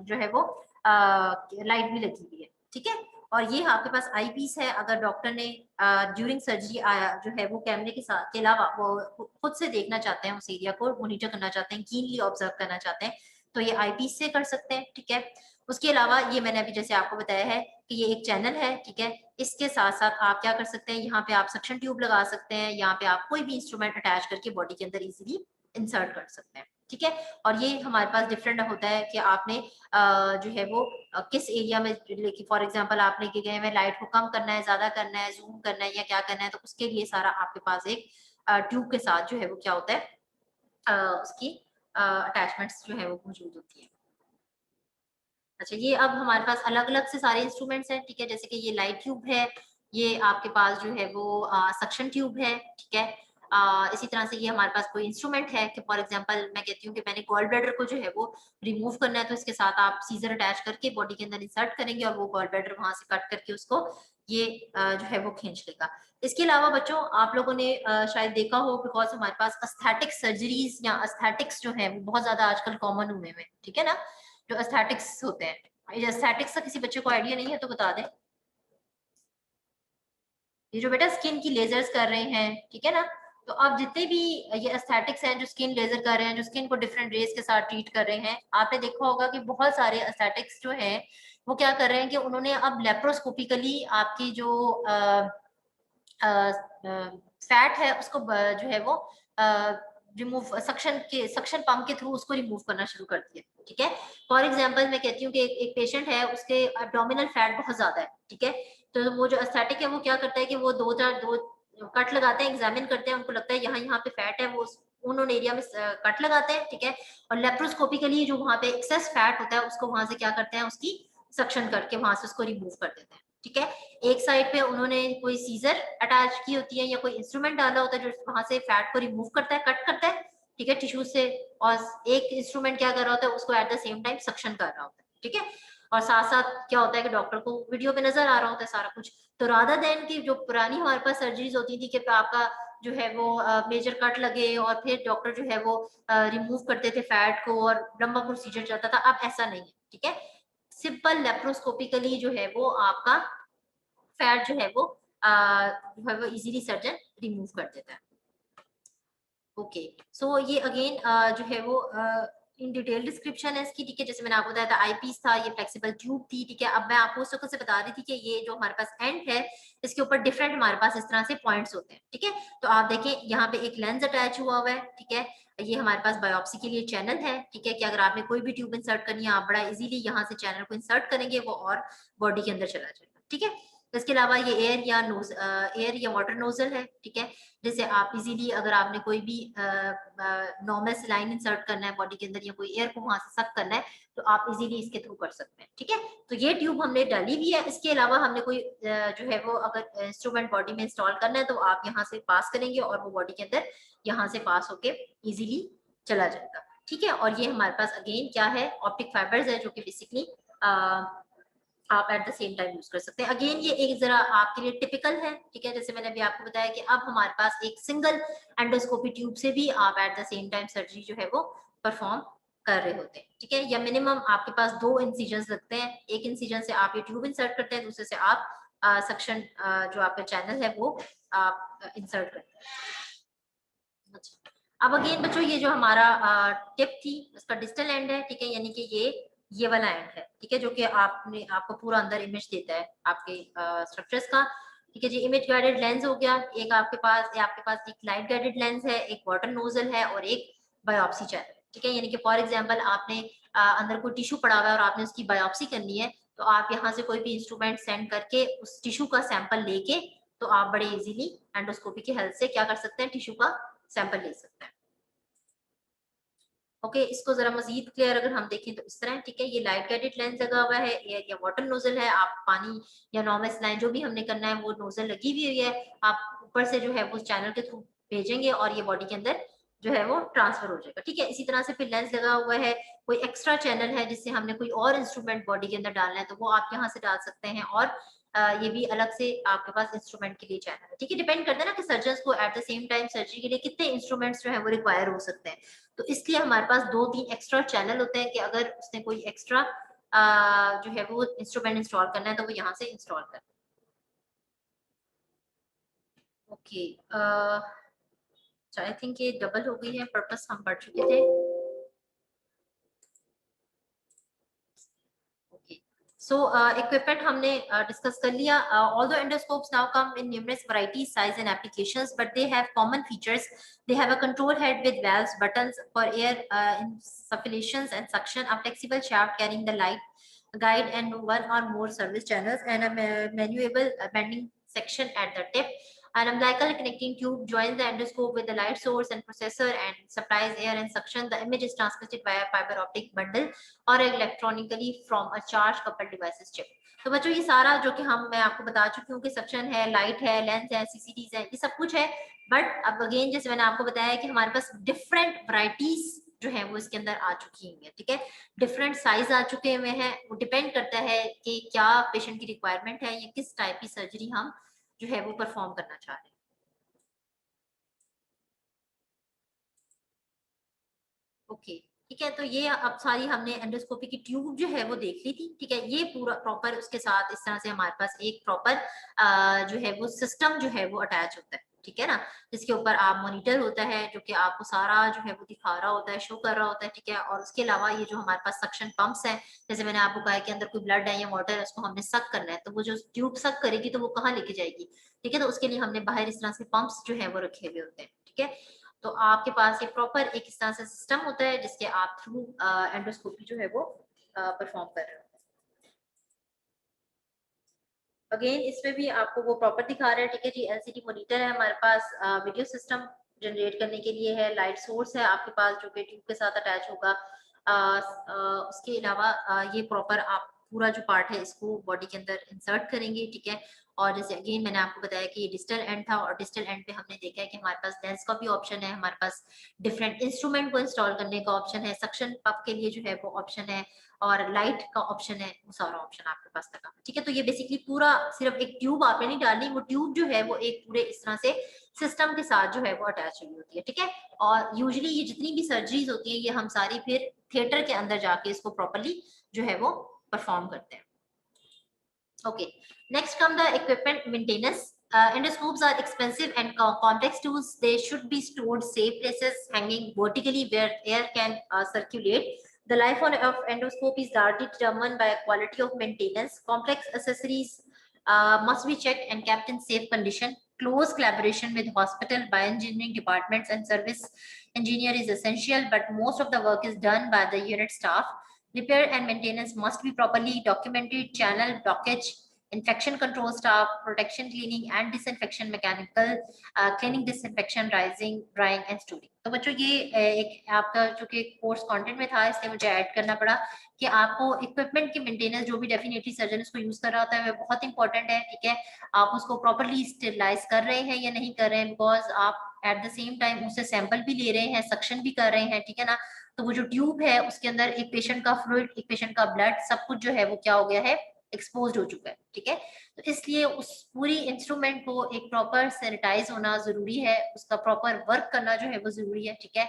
जो है वो लाइट भी लगी हुई है, ठीक है। और ये आपके पास आई पीस है, अगर डॉक्टर ने ड्यूरिंग सर्जरी जो है वो कैमरे के साथ के अलावा वो खुद से देखना चाहते हैं, उस एरिया को मॉनिटर करना चाहते हैं, कीनली ऑब्जर्व करना चाहते हैं, तो ये आई पीस से कर सकते हैं, ठीक है। उसके अलावा ये मैंने अभी जैसे आपको बताया है कि ये एक चैनल है, ठीक है। इसके साथ साथ आप क्या कर सकते हैं, यहाँ पे आप सक्शन ट्यूब लगा सकते हैं, यहाँ पे आप कोई भी इंस्ट्रूमेंट अटैच करके बॉडी के अंदर इजीली इंसर्ट कर सकते हैं, ठीक है। और ये हमारे पास डिफरेंट होता है कि आपने जो है वो किस एरिया में, फॉर एग्जांपल आपने कि गए में लाइट को कम करना है, ज्यादा करना है, जूम करना है या क्या करना है, तो उसके लिए सारा आपके पास एक ट्यूब के साथ जो है वो क्या होता है, उसकी अटैचमेंट्स जो है वो मौजूद होती है। अच्छा, ये अब हमारे पास अलग अलग से सारे इंस्ट्रूमेंट्स हैं, ठीक है, जैसे कि ये लाइट ट्यूब है, ये आपके पास जो है वो सक्शन ट्यूब है, ठीक है। इसी तरह से ये हमारे पास कोई इंस्ट्रूमेंट है कि फॉर एग्जांपल मैं कहती हूँ कि मैंने गॉल ब्लैडर को जो है वो रिमूव करना है, तो इसके साथ आप सीजर अटैच करके बॉडी के अंदर इंसर्ट करेंगे और वो गॉल ब्लैडर वहां से कट करके उसको ये जो है वो खींच लेगा। इसके अलावा बच्चों आप लोगों ने शायद देखा हो, बिकॉज हमारे पास एस्थेटिक सर्जरीज या एस्थेटिक्स जो है वो बहुत ज्यादा आजकल कॉमन हुए हैं, ठीक है ना, जो एस्थेटिक्स होते हैं। एस्थेटिक्स का किसी बच्चे को आइडिया नहीं है तो बता दें। ये जो बेटा स्किन की लेजर्स कर रहे हैं, ठीक है ना, तो अब जितने भी ये एस्थेटिक्स हैं जो स्किन लेजर कर रहे हैं, जो स्किन को डिफरेंट रेज के साथ ट्रीट कर रहे हैं, आपने देखा होगा कि बहुत सारे एस्थेटिक्स जो है वो क्या कर रहे हैं कि उन्होंने अब लेप्रोस्कोपिकली आपकी जो फैट है उसको जो है वो रिमूव सक्शन पंप के थ्रू उसको रिमूव करना शुरू कर दिया, ठीक है। फॉर एग्जांपल मैं कहती हूँ कि एक पेशेंट है, उसके एब्डोमिनल फैट बहुत ज्यादा है, ठीक है, तो वो जो एस्थेटिक है वो क्या करता है कि वो दो कट लगाते हैं, एग्जामिन करते हैं, उनको लगता है यहाँ पे फैट है, वो उन एरिया में कट लगाते हैं, ठीक है, और लेप्रोस्कोपिकली जो वहां पे एक्सेस फैट होता है उसको वहां से क्या करते हैं, उसकी सक्शन करके वहां से उसको रिमूव कर देते हैं, ठीक है। एक साइड पे उन्होंने कोई सीजर अटैच की होती है या कोई इंस्ट्रूमेंट डाला होता है जो वहां से फैट को रिमूव करता है, कट करता है, ठीक है, टिश्यू से, और एक इंस्ट्रूमेंट क्या कर रहा होता है, उसको at the same time suction कर रहा होता है, ठीक है, और साथ साथ क्या होता है कि डॉक्टर को वीडियो पे नजर आ रहा होता है सारा कुछ। तो राधा देन की जो पुरानी हमारे पास सर्जरीज होती थी कि आपका जो है वो मेजर कट लगे और फिर डॉक्टर जो है वो रिमूव करते थे फैट को और लंबा प्रोसीजर चलता था, अब ऐसा नहीं है, ठीक है। सिंपल लेप्रोस्कोपिकली जो है वो आपका फैट जो है वो इजीली सर्जन रिमूव कर देता है। ओके, सो ये अगेन जो है वो इन डिटेल डिस्क्रिप्शन है इसकी, ठीक है, जैसे मैंने आपको बताया था आईपीस था, ये फ्लेक्सिबल ट्यूब थी, ठीक है। अब मैं आपको उस वक्त से बता रही थी कि ये जो हमारे पास एंड है इसके ऊपर डिफरेंट हमारे पास इस तरह से पॉइंट्स होते हैं, ठीक है। तो आप देखें यहाँ पे एक लेंस अटैच हुआ हुआ है, ठीक है, ये हमारे पास बायोप्सी के लिए चैनल है, ठीक है, कि अगर आपने कोई भी ट्यूब इंसर्ट करनी है आप बड़ा इजीली यहाँ से चैनल को इंसर्ट करेंगे वो और बॉडी के अंदर चला जाएगा, ठीक है। इसके अलावा ये एयर या वाटर नोजल है, ठीक है, जैसे आप इजीली अगर आपने कोई भी नॉर्मल सलाइन इंसर्ट करना है बॉडी के अंदर या कोई एयर को वहां से सक करना है तो आप इजीली इसके थ्रू कर सकते हैं, ठीक है। तो ये ट्यूब हमने डाली हुई है। इसके अलावा हमने कोई जो है वो अगर इंस्ट्रूमेंट बॉडी में इंस्टॉल करना है तो आप यहाँ से पास करेंगे और वो बॉडी के अंदर यहाँ से पास होके इजीली चला जाएगा, ठीक है। और ये हमारे पास अगेन क्या है, ऑप्टिक फाइबर्स है जो कि बेसिकली आप at the same time use कर सकते हैं। अगेन ये एक जरा आपके लिए टिपिकल है, ठीक है, जैसे मैंने अभी आपको बताया कि अब हमारे पास एक सिंगल एंडोस्कोपी ट्यूब से भी आप at the same time surgery जो है वो परफॉर्म कर रहे होते हैं, ठीक है। या मिनिमम आपके पास 2 इंसिजन लगते हैं, एक इंसिजन से आप ये ट्यूब इंसर्ट करते हैं, दूसरे से आप सक्शन जो आपका चैनल है वो आप इंसर्ट करते हैं। अच्छा, अब अगेन बच्चों ये जो हमारा टिप थी उसका डिस्टल एंड है, ठीक है, यानी कि ये वाला एंड है, ठीक है, जो कि आपको पूरा अंदर इमेज देता है आपके स्ट्रक्चर्स का, ठीक है जी। इमेज गाइडेड लेंस हो गया, एक आपके पास एक लाइट गाइडेड लेंस है, एक वाटर नोजल है और एक बायोप्सी चैनल, ठीक है। यानी कि फॉर एग्जांपल आपने अंदर कोई टिश्यू पड़ा हुआ है और आपने उसकी बायोप्सी करनी है तो आप यहाँ से कोई भी इंस्ट्रूमेंट सेंड करके उस टिश्यू का सैंपल लेके तो आप बड़े इजीली एंडोस्कोपी की हेल्प से क्या कर सकते हैं, टिश्यू का सैंपल ले सकते हैं। ओके, इसको जरा मजीद क्लियर अगर हम देखें तो इस तरह, ठीक है, ये लाइट गाइडेड लेंस लगा हुआ है, एयर या वाटर नोजल है, आप पानी या नॉर्मल स्लाइन जो भी हमने करना है वो नोजल लगी हुई है, आप ऊपर से जो है वो चैनल के थ्रू भेजेंगे और ये बॉडी के अंदर जो है वो ट्रांसफर हो जाएगा, ठीक है। इसी तरह से फिर लेंस लगा हुआ है, कोई एक्स्ट्रा चैनल है जिससे हमने कोई और इंस्ट्रूमेंट बॉडी के अंदर डालना है तो वो आप यहाँ से डाल सकते हैं, और ये भी अलग से आपके पास इंस्ट्रूमेंट के लिए चैनल है, ठीक है। डिपेंड करता है ना कि सर्जन को at the same time surgery के लिए कितने इंस्ट्रूमेंट्स जो है वो रिक्वायर हो सकते हैं, तो इसलिए हमारे पास 2-3 एक्स्ट्रा चैनल होते हैं कि अगर उसने कोई एक्स्ट्रा जो है वो इंस्ट्रूमेंट इंस्टॉल करना है तो वो यहाँ से इंस्टॉल कर। ओके, आई थिंक ये डबल हो गई है, पर्पस हम पढ़ चुके थे। So equipment हमने डिस्कस कर लिया। Although endoscopes now come in numerous varieties, size and applications, but they have common features. They have a control head with valves, buttons for air insufflations and suction, a flexible shaft carrying the light guide and one or more service channels, and a manuable bending section at the tip. An umbilical connecting tube joins the endoscope with the light source and processor and supplies air and suction. The image is transmitted via fiber optic bundle और electronically from a charge couple devices chip. तो बच्चों ये सारा जो कि मैं आपको बता चुकी हूँ कि सक्शन है, लाइट है, लेंस है, सीसीडीज है, ये सब कुछ है, बट अब अगेन जैसे मैंने आपको बताया कि हमारे पास डिफरेंट वैरायटीज जो है वो इसके अंदर आ चुकी हैं, ठीक है। डिफरेंट साइज आ चुके हुए हैं, वो डिपेंड करता है कि क्या पेशेंट की रिक्वायरमेंट है या किस टाइप की सर्जरी हम जो है वो परफॉर्म करना चाह रहे हैं। ओके, ठीक है। तो ये अब सारी हमने एंडोस्कोपी की ट्यूब जो है वो देख ली थी, ठीक है। ये पूरा प्रॉपर उसके साथ इस तरह से हमारे पास एक प्रॉपर जो है वो सिस्टम जो है वो अटैच होता है, ठीक है ना, जिसके ऊपर आप मॉनिटर होता है जो कि आपको सारा जो है वो दिखा रहा होता है, शो कर रहा होता है, ठीक है। और उसके अलावा ये जो हमारे पास सक्शन पंप्स है, जैसे मैंने आपको कहा कि अंदर कोई ब्लड है या वाटर है, उसको हमने सक करना है, तो वो जो ट्यूब सक करेगी तो वो कहाँ लेके जाएगी, ठीक है। तो उसके लिए हमने बाहर इस तरह से पंप्स जो है वो रखे हुए होते हैं, ठीक है। तो आपके पास ये प्रॉपर एक इस तरह से सिस्टम होता है जिसके आप थ्रू एंडोस्कोपी जो है वो परफॉर्म कर रहे हो। अगेन इसमें भी आपको वो प्रॉपर दिखा रहा है, ठीक है जी। एलसीडी मॉनिटर है हमारे पास, वीडियो सिस्टम जनरेट करने के लिए है, लाइट सोर्स है आपके पास जो कि ट्यूब के साथ अटैच होगा। उसके अलावा ये प्रॉपर आप पूरा जो पार्ट है इसको बॉडी के अंदर इंसर्ट करेंगे, ठीक है। और जैसे अगेन मैंने आपको बताया कि ये डिजिटल एंड था, और डिजिटल एंड पे हमने देखा है कि हमारे पास लेंस का भी ऑप्शन है, हमारे पास डिफरेंट इंस्ट्रूमेंट को इंस्टॉल करने का ऑप्शन है, सक्शन पंप के लिए जो है वो ऑप्शन है, और लाइट का ऑप्शन है, वो सारा ऑप्शन आपके पास लगा, ठीक है। तो ये बेसिकली पूरा सिर्फ एक ट्यूब आपने नहीं डालनी, वो ट्यूब जो है वो एक पूरे इस तरह से सिस्टम के साथ जो है वो अटैच हुई होती है, ठीक है। और यूजुअली ये जितनी भी सर्जरीज होती है ये हम सारी फिर थिएटर के अंदर जाके इसको प्रॉपरली जो है वो परफॉर्म करते हैं। Okay, next come the equipment maintenance. Endoscopes are expensive and complex tools. They should be stored safe places, hanging vertically where air can circulate. The life of endoscope is largely determined by quality of maintenance. Complex accessories must be checked and kept in safe condition. Close collaboration with hospital, bioengineering departments and service engineer is essential, but most of the work is done by the unit staff. Repair and maintenance must be properly documented. Channel blockage, infection control staff, protection cleaning and disinfection, mechanical cleaning, disinfection, rising, drying and storing. तो बच्चों ये एक आपका जो कि course content में था, इसलिए मुझे ऐड करना पड़ा कि आपको इक्विपमेंट की मेंटेनेंस जो भी डेफिनेटली सर्जन उसको यूज कर रहा होता है वो बहुत इंपॉर्टेंट है, ठीक है। आप उसको प्रॉपरली स्टेरिलाइज कर रहे हैं या नहीं कर रहे हैं, बिकॉज आप एट द सेम टाइम उससे सैंपल भी ले रहे हैं, सक्शन भी कर रहे हैं, ठीक है ना। तो वो जो ट्यूब है उसके अंदर एक पेशेंट का फ्लूइड, एक पेशेंट का ब्लड, सब कुछ जो है वो क्या हो गया है, एक्सपोज हो चुका है, ठीक है। तो इसलिए उस पूरी इंस्ट्रूमेंट को एक प्रॉपर सैनिटाइज होना जरूरी है, उसका प्रॉपर वर्क करना जो है वो जरूरी है, ठीक है।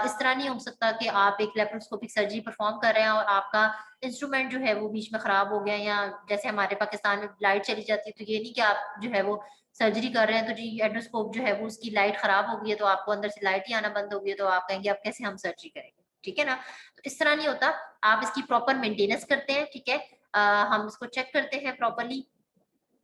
इस तरह नहीं हो सकता कि आप एक लेप्रोस्कोपिक सर्जरी परफॉर्म कर रहे हैं और आपका इंस्ट्रूमेंट जो है वो बीच में खराब हो गया, या जैसे हमारे पाकिस्तान में लाइट चली जाती है तो ये नहीं कि आप जो है वो सर्जरी कर रहे हैं तो जी एंडोस्कोप जो है वो उसकी लाइट खराब हो गई है तो आपको अंदर से लाइट ही आना बंद हो गई है, तो आप कहेंगे अब कैसे हम सर्जरी करेंगे, ठीक है ना। तो इस तरह नहीं होता, आप इसकी प्रॉपर मेंटेनेंस करते हैं, ठीक है। हम इसको चेक करते हैं प्रॉपरली,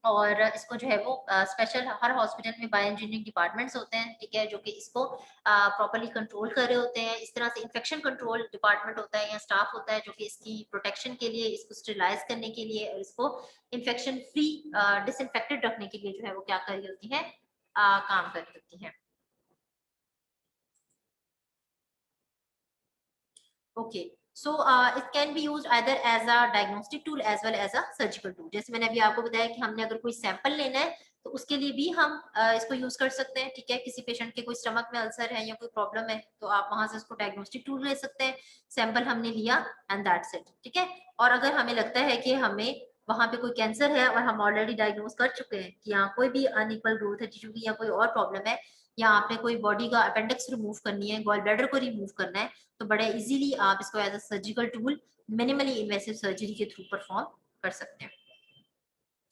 और इसको जो है वो स्पेशल हर हॉस्पिटल में बायो इंजीनियरिंग डिपार्टमेंट्स होते हैं, ठीक है, जो कि इसको प्रॉपरली कंट्रोल कर रहे होते हैं। इस तरह से इन्फेक्शन कंट्रोल डिपार्टमेंट होता है या स्टाफ होता है जो कि इसकी प्रोटेक्शन के लिए, इसको स्टेरिलाइज करने के लिए और इसको इन्फेक्शन फ्री डिसइंफेक्टेड रखने के लिए जो है वो क्या कर रही होती है, काम कर रही होती है। Okay, so it can be used either as a diagnostic tool as well as a surgical tool. जैसे मैंने अभी आपको बताया कि हमने अगर कोई सैंपल लेना है तो उसके लिए भी हम इसको यूज कर सकते हैं, ठीक है। किसी पेशेंट के कोई स्टमक में अल्सर है या कोई प्रॉब्लम है तो आप वहां से इसको डायग्नोस्टिक टूल ले सकते हैं, सैंपल हमने लिया एंड दैट्स इट, ठीक है। और अगर हमें लगता है कि हमें वहां पे कोई कैंसर है और हम ऑलरेडी डायग्नोज कर चुके हैं कि यहाँ कोई भी अनइक्वल ग्रोथ है टिश्यू की या कोई और प्रॉब्लम है, या आपने कोई बॉडी का अपेंडिक्स रिमूव करनी है, गॉल ब्लैडर को रिमूव करना है, तो बड़े इजीली आप इसको as a surgical tool minimally invasive surgery के थ्रू परफॉर्म कर सकते हैं।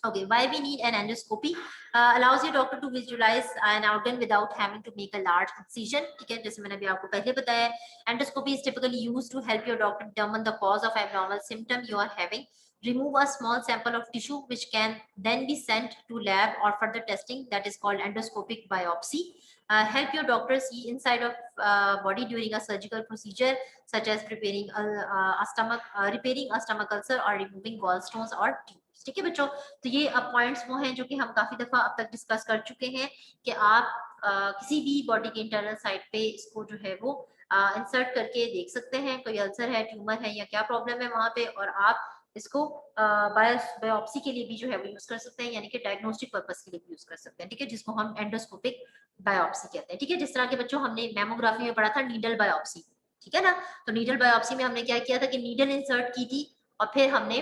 Okay, why we need an endoscopy? Allows your doctor to visualize an organ without having to make a large incision. ठीक है, जैसे मैंने अभी आपको पहले बताया, endoscopy is typically used to help your doctor determine the cause of abnormal symptom you are having. Remove a small sample of tissue which can then be sent to lab or further testing, that is called endoscopic biopsy. Help your doctor see inside of body during a surgical procedure such as repairing a stomach ulcer or removing gallstones or tumors. ठीक है बच्चों, तो ये अब points वो हैं जो कि हम काफी दफा अब तक डिस्कस कर चुके हैं कि आप किसी भी बॉडी के इंटरनल साइड पे इसको जो है वो इंसर्ट करके देख सकते हैं, कोई अल्सर है, ट्यूमर है या क्या प्रॉब्लम है वहां पे, और आप इसको बायोप्सी के लिए भी जो है वो यूज कर सकते हैं, यानी कि डायग्नोस्टिक पर्पस के लिए भी यूज कर सकते हैं, ठीक है, जिसको हम एंडोस्कोपिक बायोप्सी कहते हैं, ठीक है। जिस तरह के बच्चों हमने मेमोग्राफी में पढ़ा था नीडल बायोप्सी, ठीक है ना। तो नीडल बायोप्सी में हमने क्या किया था कि नीडल इंसर्ट की थी और फिर हमने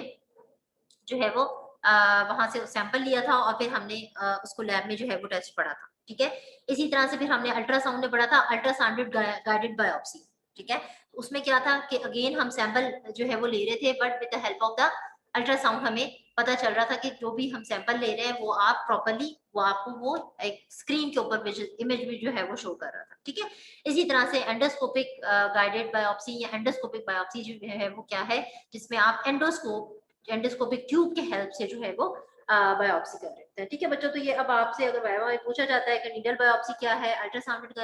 जो है वो वहां से सैंपल लिया था और फिर हमने उसको लैब में जो है वो टेस्ट पढ़ा था। ठीक है, इसी तरह से फिर हमने अल्ट्रासाउंड में पढ़ा था अल्ट्रासाउंडेड गाइडेड बायोप्सी। ठीक है, उसमें क्या था कि अगेन हम सैंपल जो है वो ले रहे थे, but with the help of the ultrasound हमें पता चल रहा था कि जो भी हम सैंपल ले रहे हैं वो आप प्रॉपरली वो आपको वो एक स्क्रीन के ऊपर इमेज भी जो है वो शो कर रहा था। ठीक है, इसी तरह से एंडोस्कोपिक गाइडेड बायोप्सी या एंडोस्कोपिक बायोप्सी जो है वो क्या है, जिसमें आप एंडोस्कोपिक ट्यूब के हेल्प से जो है वो बायोप्सी कर लेते हैं। ठीक है बच्चों, तो ये अब आपसे अगर वाइवा में पूछा जाता है कि नीडल बायोप्सी क्या है, अल्ट्रासाउंडेड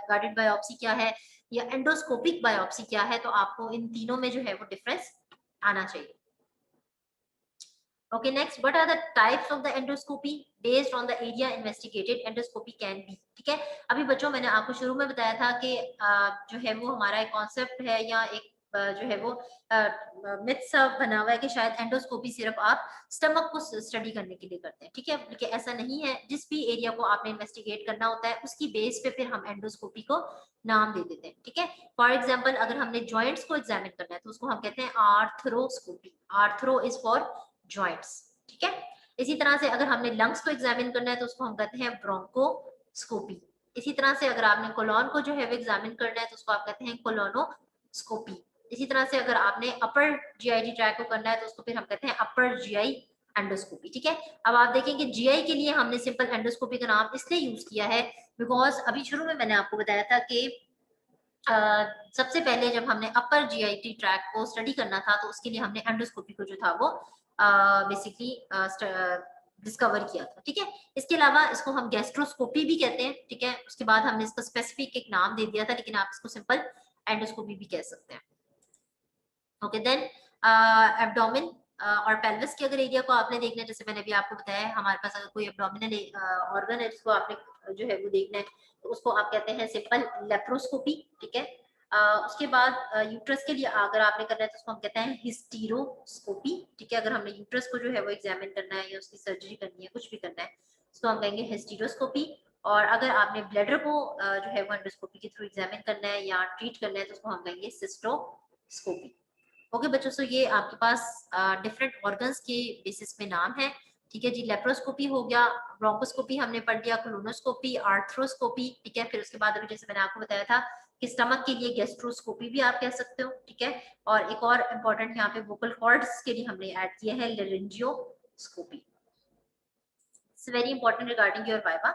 गाइडेड बायोप्सी क्या है या एंडोस्कोपिक बायोप्सी क्या है, तो आपको इन तीनों में जो है वो डिफरेंस आना चाहिए। Okay, next, what are the types of the endoscopy based on the area investigated? Endoscopy can be, ठीक है। अभी बच्चों मैंने आपको शुरू में बताया था कि जो है वो हमारा एक कॉन्सेप्ट है या एक जो है वो मिथ सा बना हुआ है कि शायद एंडोस्कोपी सिर्फ आप स्टमक को स्टडी करने के लिए करते हैं। ठीक है, लेकिन ऐसा नहीं है। जिस भी एरिया को आपने इन्वेस्टिगेट करना होता है उसकी बेस पे फिर हम एंडोस्कोपी को नाम दे देते हैं। ठीक है, फॉर एग्जाम्पल अगर हमने जॉइंट्स को एग्जामिन करना है तो उसको हम कहते हैं arthroscopy. Arthro is for joints. ठीक है, इसी तरह से अगर हमने लंग्स को एग्जामिन करना है तो उसको हम कहते हैं ब्रोंकोस्कोपी। इसी तरह से अगर आपने कोलोन को जो है वो एग्जामिन करना है तो उसको आप कहते हैं कोलोनोस्कोपी। इसी तरह से अगर आपने अपर जीआईटी ट्रैक को करना है तो उसको फिर हम कहते हैं अपर जीआई एंडोस्कोपी। ठीक है, अब आप देखेंगे जीआई के लिए हमने सिंपल एंडोस्कोपी का नाम इसलिए यूज किया है बिकॉज अभी शुरू में मैंने आपको बताया था कि सबसे पहले जब हमने अपर जीआईटी ट्रैक को स्टडी करना था तो उसके लिए हमने एंडोस्कोपी को जो था वो बेसिकली डिस्कवर किया था। ठीक है, इसके अलावा इसको हम गैस्ट्रोस्कोपी भी कहते हैं। ठीक है, उसके बाद हमने इसका स्पेसिफिक एक नाम दे दिया था, लेकिन आप इसको सिंपल एंडोस्कोपी भी कह सकते हैं। ओके, देन एब्डोमेन और पेल्विस के अगर एरिया को आपने देखना है, जैसे मैंने भी आपको बताया हमारे पास अगर कोई एब्डोमिनल ऑर्गन है जिसको आपने जो है वो देखना है तो उसको आप कहते हैं सिंपल लेप्रोस्कोपी। ठीक है, उसके बाद यूट्रस के लिए अगर आपने करना है तो उसको हम कहते हैं हिस्टीरोस्कोपी। ठीक है, अगर हमने यूट्रस को जो है वो एग्जामिन करना है या उसकी सर्जरी करनी है, कुछ भी करना है, उसको हम कहेंगे हिस्टीरोस्कोपी। और अगर आपने ब्लैडर को जो है वो एंडोस्कोपी के थ्रू एग्जामिन करना है या ट्रीट करना है तो उसको हम कहेंगे सिस्टोस्कोपी। ओके बच्चों, सो ये आपके पास डिफरेंट ऑर्गन्स के बेसिस पे नाम है। ठीक है जी, लेप्रोस्कोपी हो गया, ब्रोंकोस्कोपी हमने पढ़ लिया, कोलोनोस्कोपी, आर्थ्रोस्कोपी। ठीक है, फिर उसके बाद अभी जैसे मैंने आपको बताया था कि स्टमक के लिए गैस्ट्रोस्कोपी भी आप कह सकते हो। ठीक है, और एक और इम्पोर्टेंट यहाँ पे वोकल कॉर्ड्स के लिए हमने ऐड किया है laryngoscopy. It's very important regarding your viva.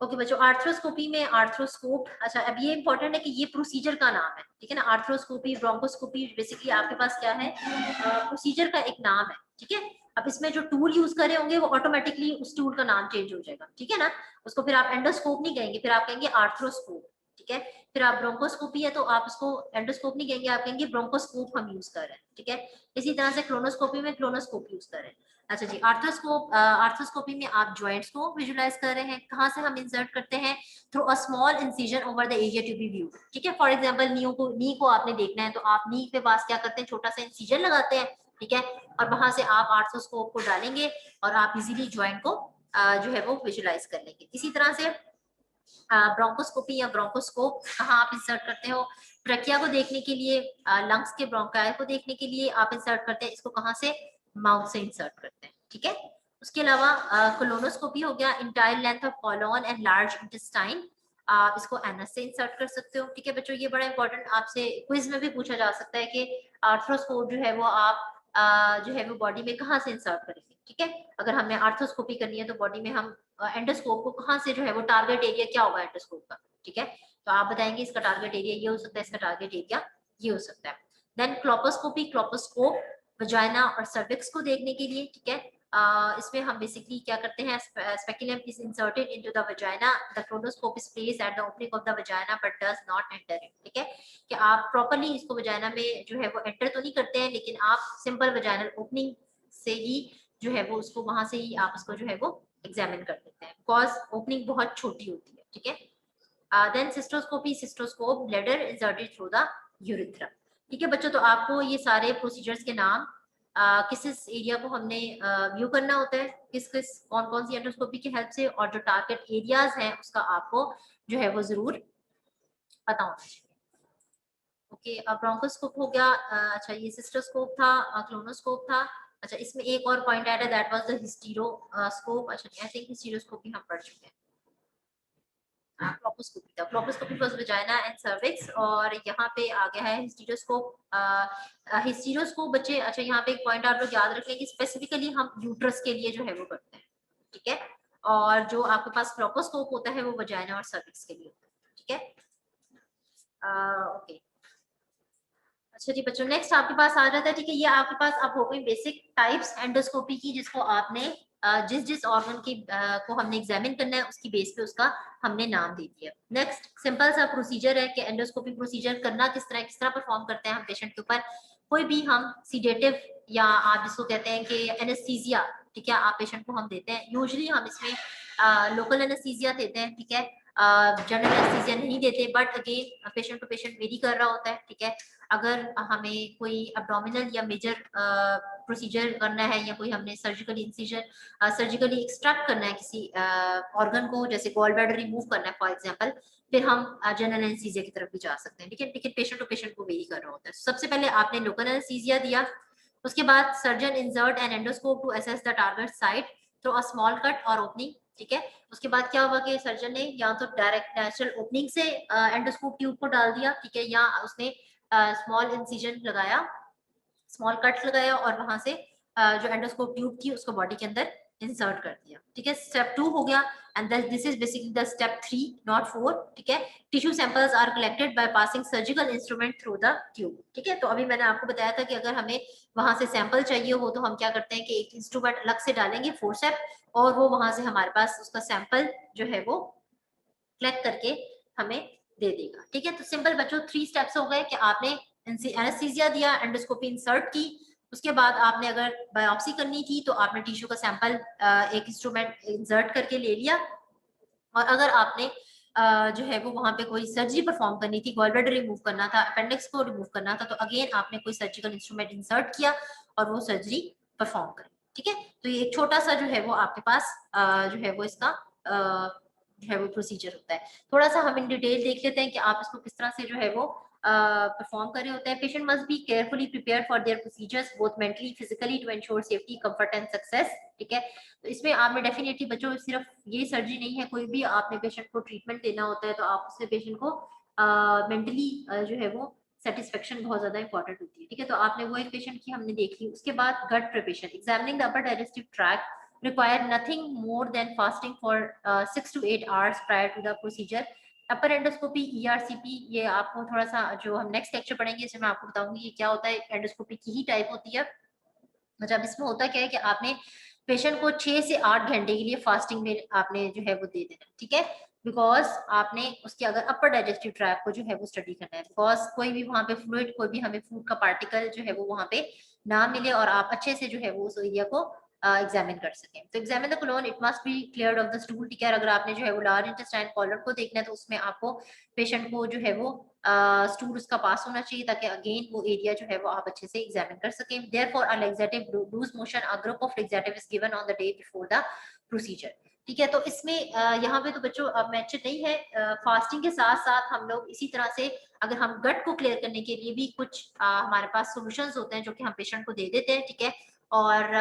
Okay बच्चों, आर्थ्रोस्कोपी में आर्थ्रोस्कोप, अच्छा अब ये इंपॉर्टेंट है कि ये प्रोसीजर का नाम है। ठीक है ना, आर्थ्रोस्कोपी, ब्रोंकोस्कोपी बेसिकली आपके पास क्या है, प्रोसीजर का एक नाम है। ठीक है, अब इसमें जो टूल यूज करे होंगे वो ऑटोमेटिकली उस टूल का नाम चेंज हो जाएगा। ठीक है ना, उसको फिर आप एंडोस्कोप नहीं कहेंगे, फिर आप कहेंगे आर्थ्रोस्कोप। ठीक है, फिर आप ब्रोंकोस्कोपी है तो आप उसको एंडोस्कोप नहीं कहेंगे, आप कहेंगे ब्रोंकोस्कोप हम यूज कर रहे हैं। ठीक है, इसी तरह से क्रोनोस्कोपी में क्रोनोस्कोप यूज कर रहे हैं। अच्छा जी, आर्थ्रोस्कोपी में आप जॉइंट्स को विजुलाइज कर रहे हैं। कहाँ से हम इंसर्ट करते हैं, through a small incision over the area to be viewed. ठीक है, फॉर एग्जांपल नी को आपने देखना है तो आप नी के पास क्या करते हैं, छोटा सा इंसिजन लगाते हैं। ठीक है, और वहां से आप आर्थ्रोस्कोप को डालेंगे और आप इजीली जॉइंट को जो है वो विजुलाइज कर लेंगे। इसी तरह से ब्रोंकोस्कोपी या ब्रोंकोस्कोप कहाँ आप इंसर्ट करते हो, ट्रकिया को देखने के लिए, लंग्स के ब्रोंकाई को देखने के लिए आप इंसर्ट करते हैं। इसको कहाँ से, माउथ से इंसर्ट करते हैं। ठीक है, उसके अलावा कोलोनोस्कोपी हो गया, entire length of colon and large intestine, आप इसको एनएस से इंसर्ट कर सकते हो। ठीक है बच्चों, ये बड़ा इंपॉर्टेंट आपसे क्विज में भी पूछा जा सकता है कि आर्थ्रोस्कोप जो है वो आप जो है वो बॉडी में कहाँ से इंसर्ट करेंगे। ठीक है, अगर हमें आर्थ्रोस्कोपी करनी है तो बॉडी में हम एंडोस्कोप को कहाँ से जो है वो टारगेट एरिया क्या होगा एंडोस्कोप का। ठीक है, तो आप बताएंगे इसका टारगेट एरिया ये हो सकता है, इसका टारगेट एरिया ये हो सकता है। देन क्लोपोस्कोपी, क्लोपोस्कोप वजाइना और सर्विक्स को देखने के लिए। ठीक है, इसमें हम बेसिकली क्या करते हैं, speculum is inserted into the vagina, the क्रोनोस्कोप is placed at the opening of the vagina but does not enter it. ठीक है, कि आप प्रॉपर्ली इसको वजाइना में जो है वो एंटर तो नहीं करते हैं, लेकिन आप सिंपल वजाइनल ओपनिंग से ही जो है वो उसको वहां से ही आप उसको जो है वो एग्जामिन कर देते हैं, बिकॉज ओपनिंग बहुत छोटी होती है। ठीक है, then cystoscopy, cystoscope bladder inserted through the urethra. ठीक है बच्चों, तो आपको ये सारे प्रोसीजर्स के नाम किस एरिया को हमने व्यू करना होता है, किस किस कौन कौन सी एंडोस्कोपी की हेल्प से, और जो टारगेट एरियाज हैं उसका आपको जो है वो जरूर पता होना चाहिए। ओके, ब्रोंकोस्कोप हो गया। अच्छा, ये सिस्टोस्कोप था, क्लोनोस्कोप था। अच्छा, इसमें एक और पॉइंट ऐड है, दैट वाज द हिस्टीरोस्कोप। अच्छा, आई थिंक हिस्टीरोस्कोप भी हम पढ़ चुके हैं। क्लोपोस्कोपी था, क्लोपोस्कोपी फॉर वजाइना एंड सर्विक्स। और यहाँ पे आ गया है हिस्टीरोस्कोप। हिस्टीरोस्कोप बच्चे, अच्छा यहाँ पे एक पॉइंट आप लोग याद रख लें कि स्पेसिफिकली हम यूट्रस के लिए जो है वो करते हैं, ठीक है। और जो आपके पास क्लोपोस्कोप होता है वो वजाइना और सर्विक्स के लिए होता है, ठीक है। ओके, अच्छा जी बच्चों, नेक्स्ट आपके पास आ जाता है, ठीक है। ये आपके पास अब हो गई बेसिक टाइप्स एंडोस्कोपी की, जिसको आपने जिस जिस ऑर्गन की को हमने एग्जामिन करना है उसकी बेस पे उसका हमने नाम दे दिया। नेक्स्ट सिंपल सा प्रोसीजर है कि एंडोस्कोपी प्रोसीजर करना किस तरह परफॉर्म करते हैं हम पेशेंट के ऊपर। कोई भी हम सीडेटिव या आप जिसको कहते हैं कि एनेस्थीसिया, ठीक है, आप पेशेंट को हम देते हैं। यूजुअली हम इसमें लोकल एनेस्थीसिया देते हैं, ठीक है, जनरल एनेस्थीसिया नहीं देते, but again patient to patient vary कर रहा होता है, ठीक है। अगर हमें कोई एब्डोमिनल या मेजर प्रोसीजर करना है या कोई हमने सर्जिकली इंसिजन सर्जिकली एक्सट्रैक्ट करना है किसी ऑर्गन को, जैसे गॉल ब्लैडर रिमूव करना है फॉर एग्जांपल, फिर हम जनरल एनेस्थीसिया की तरफ भी जा सकते हैं, लेकिन पेशेंट टू पेशेंट को वेरी कर रहा होता है। सबसे पहले आपने लोकल एनेस्थीसिया दिया, उसके बाद surgeon insert an endoscope to assess the target site through a small cut और ओपनिंग, ठीक है। उसके बाद क्या हुआ कि सर्जन ने या तो डायरेक्ट नेचुरल ओपनिंग से एंडोस्कोप ट्यूब को डाल दिया, ठीक है, या उसने स्मॉल इंसिजन लगाया, स्मॉल कट लगाया और वहां से जो एंडोस्कोप ट्यूब थी उसको बॉडी के अंदर इंसर्ट कर दिया, ठीक है। स्टेप 2 हो गया and this is basically the step 3 not 4, ठीक है। Tissue samples are collected by passing surgical instrument through the tube, ठीक है। तो अभी मैंने आपको बताया था कि अगर हमें वहां से सैंपल चाहिए हो तो हम क्या करते हैं कि एक इंस्ट्रूमेंट अलग से डालेंगे, फोर्सेप, और वो वहां से हमारे पास उसका सैंपल जो है वो कलेक्ट करके हमें दे देगा, ठीक है। तो सिंपल बच्चों 3 स्टेप्स हो गए कि आपने एनेस्थीसिया दिया, एंडोस्कोपी इंसर्ट की, उसके बाद आपने अगर बायोप्सी करनी थी तो आपने टिश्यू का सैंपल एक इंस्ट्रूमेंट इंसर्ट करके ले लिया, और अगर आपने जो है वो वहां पे कोई सर्जरी परफॉर्म करनी थी, गॉल ब्लैडर रिमूव करना था, अपेंडिक्स को रिमूव करना था, तो अगेन आपने कोई सर्जिकल इंस्ट्रूमेंट इंसर्ट किया और वो सर्जरी परफॉर्म करी, ठीक है। तो ये एक छोटा सा जो है वो आपके पास जो है वो इसका जो है वो प्रोसीजर होता है। थोड़ा सा हम इन डिटेल देख लेते हैं कि आप इसको किस तरह से जो है वो परफॉर्म कर रहे होते हैं। Patient must be carefully prepare for their procedures both mentally physically to ensure safety comfort and success, ठीक है। तो इसमें आपने डेफिनेटली बच्चों सिर्फ ये सर्जरी नहीं है, कोई भी आपने पेशेंट को ट्रीटमेंट देना होता है तो आप उससे पेशेंट को मेंटली जो है वो सेटिस्फेक्शन बहुत ज्यादा इंपॉर्टेंट होती है, ठीक है। तो आपने वो एक पेशेंट की हमने देख ली। उसके बाद gut preparation, examining the upper digestive tract require nothing more than fasting for 6 to 8 hours prior to the procedure. Upper endoscopy ERCP, ये आपको थोड़ा सा जो हम नेक्स्ट लेक्चर पढ़ेंगे इसमें मैं आपको बताऊंगी ये क्या होता है। एंडोस्कोपी की ही टाइप होती है। मतलब इसमें होता क्या है कि आपने पेशेंट को 6 से 8 घंटे के लिए फास्टिंग में आपने जो है वो दे देना, ठीक है, बिकॉज आपने उसके अगर अपर डाइजेस्टिव ट्रैक को जो है वो स्टडी करना है, बिकॉज कोई भी वहां पे फ्लूइड, कोई भी हमें फूड का पार्टिकल जो है वो वहां पे ना मिले और आप अच्छे से जो है वो उस एरिया को एग्जामिन कर सकें। तो examine the colon, it must be cleared of the stool, ठीक है। अगर आपने जो है वो लार्ज इंटेस्टाइन कॉलर को देखना है तो उसमें आपको पेशेंट को जो है वो स्टूल उसका पास होना चाहिए ताकि अगेन वो एरिया जो है वो आप अच्छे से एग्जामिन कर सकें। Therefore a laxative loose motion, a group of laxative is given on the day before the procedure, ठीक है। तो इसमें यहाँ पे तो बच्चों अब मेंशन नहीं है, फास्टिंग के साथ साथ हम लोग इसी तरह से अगर हम गट को क्लियर करने के लिए भी कुछ हमारे पास सॉल्यूशंस होते हैं जो कि हम पेशेंट को दे देते हैं, ठीक है। और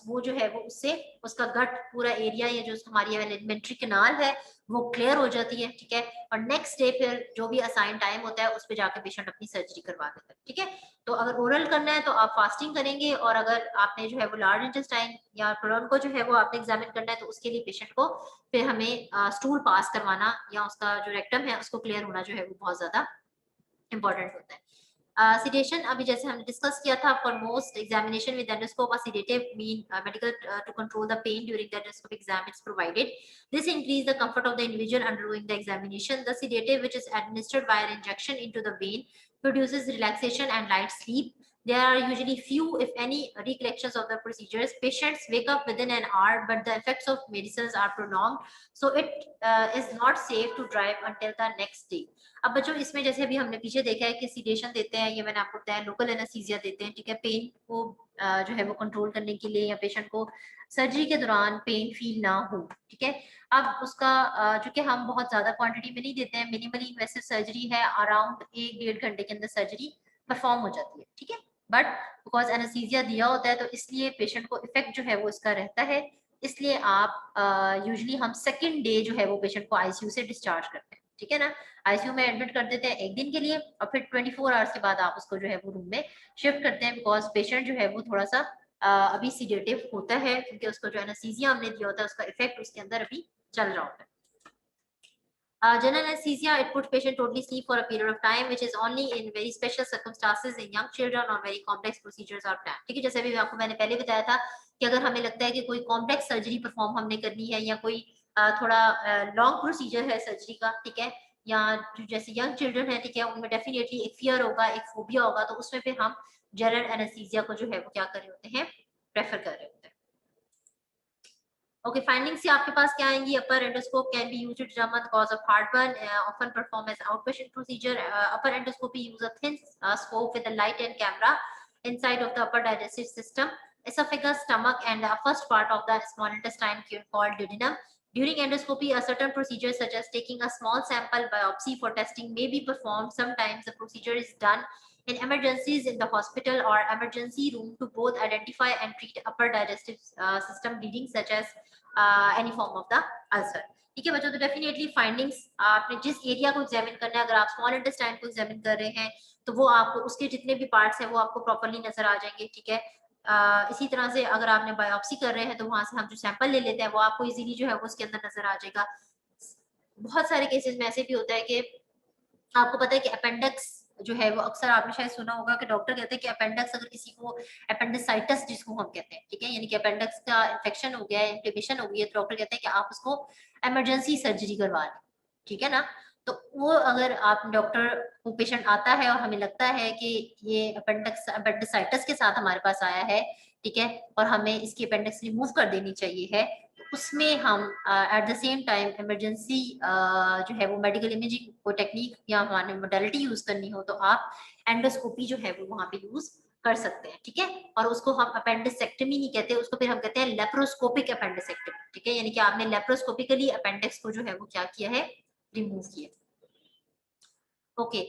वो जो है वो उससे उसका गट पूरा एरिया या जो हमारी एलिमेंट्री कैनाल है वो क्लियर हो जाती है, ठीक है। और नेक्स्ट डे फिर जो भी असाइन टाइम होता है उस पे जाके पेशेंट अपनी सर्जरी करवा देता है, ठीक है। तो अगर ओरल करना है तो आप फास्टिंग करेंगे, और अगर आपने जो है वो लार्ज इंटेस्टाइन या कोलोन को जो है वो आपने एग्जामिन करना है तो उसके लिए पेशेंट को फिर हमें स्टूल पास करवाना या उसका जो रेक्टम है उसको क्लियर होना जो है वो बहुत ज्यादा इंपॉर्टेंट होता है। sedation, अभी जैसे हमने डिस्कस किया था, for most examination with endoscope a sedative mean medical to control the pain during the endoscopic exam is provided. This increase the comfort of the individual undergoing the examination. The sedative, which is administered via injection into the vein, produces relaxation and light sleep. There are usually few, if any, recollections of the procedures. Patients wake up within an hour, but the effects of medicines are prolonged, so it is not safe to drive until the next day. अब बच्चों इसमें जैसे अभी हमने पीछे देखा है कि सीडेशन देते हैं, ये मैंने आपको बताया, लोकल एनेस्थीसिया देते हैं, ठीक है, पेन को जो है वो कंट्रोल करने के लिए, या पेशेंट को सर्जरी के दौरान पेन फील ना हो, ठीक है। अब उसका जो कि हम बहुत ज्यादा क्वांटिटी में नहीं देते हैं, मिनिमली इन्वेसिव सर्जरी है, अराउंड 1-1.5 घंटे के अंदर सर्जरी परफॉर्म हो जाती है, ठीक है। बट बिकॉज एनेस्थीसिया दिया होता है तो इसलिए पेशेंट को इफेक्ट जो है वो इसका रहता है, इसलिए आप यूजुअली हम सेकंड डे जो है वो पेशेंट को आईसीयू से डिस्चार्ज करते हैं, ठीक है ना। आईसीयू में एडमिट कर देते हैं 1 दिन के लिए, और फिर 24 आवर्स के बाद आप उसको जो है वो रूम में शिफ्ट करते हैं, बिकॉज पेशेंट जो है वो थोड़ा सा अभी सीडेटिव होता है, क्योंकि उसको जो एनेस्थीसिया हमने दिया होता है उसका इफेक्ट उसके अंदर अभी चल रहा होता है। General anesthesia, it puts patient totally sleep for a period of time, which is only in very special circumstances in young children or very complex procedures are planned. ठीक है, जैसे भी आपको मैंने पहले बताया था कि अगर हमें लगता है कि कोई कॉम्प्लेक्स सर्जरी परफॉर्म हमने करनी है, या कोई थोड़ा लॉन्ग प्रोसीजर है सर्जरी का, ठीक है, या जैसे यंग चिल्ड्रन है, ठीक है, उनमें डेफिनेटली एक फियर होगा, एक फोबिया होगा, तो उसमें फिर हम जनरल एनेस्थीसिया को जो है वो क्या कर रहे होते हैं, प्रेफर कर रहे होते हैं। Okay, findings से आपके पास क्या आएंगी? Upper endoscope can be used to determine the cause of heartburn, often performed as outpatient procedure. Upper endoscopy use a thin scope with a light and camera inside of the upper digestive system, esophagus, stomach, and the first part of the small intestine called duodenum. During endoscopy, a certain procedure such as taking a small sample biopsy for testing may be performed. Sometimes the procedure is done in emergencies in the hospital or emergency room to both identify and treat upper digestive system bleeding such as any form of the ulcer. ठीक है बच्चों, तो definitely findings आपने जिस area को examine करना है, अगर आप स्मॉल इंटेस्टाइन को एग्जामिन कर रहे हैं तो वो आपको उसके जितने भी पार्ट्स हैं वो आपको प्रॉपर्ली नजर आ जाएंगे, ठीक है। इसी तरह से अगर आपने बायोप्सी कर रहे हैं तो वहां से हम जो सैंपल ले लेते हैं वो आपको इजीली जो है वो उसके अंदर नजर आ जाएगा। बहुत सारे केसेस में ऐसे भी होता है कि आपको पता है कि अपेंडिक्स जो है वो अक्सर आपने शायद सुना होगा कि डॉक्टर कहते हैं कि अपेंडिक्स अगर किसी को अपेंडिसाइटिस जिसको हम कहते हैं, ठीक है, यानी कि अपेंडिक्स का इन्फेक्शन हो गया है, इन्फ्लेमेशन हो गई है, तो डॉक्टर कहते हैं कि आप उसको इमरजेंसी सर्जरी करवा लें, ठीक है ना। तो वो अगर आप डॉक्टर को पेशेंट आता है और हमें लगता है कि ये अपेंडिसाइटिस के साथ हमारे पास आया है, ठीक है, और हमें इसकी अपेंडिक्स रिमूव कर देनी चाहिए है, उसमें हम at the same time emergency जो है वो मेडिकल इमेजिंग को टेक्निक या हमारे मोडालिटी यूज करनी हो तो आप एंडोस्कोपी जो है वो वहां पे यूज कर सकते हैं, ठीक है। और उसको हम अपेंडिसेक्टमी नहीं कहते, उसको फिर हम कहते हैं लेप्रोस्कोपिक अपेंडिसेक्टमी, ठीक है, यानी कि आपने लेप्रोस्कोपिकली अपेंडिक्स को जो है वो क्या किया है, रिमूव किया। ओके,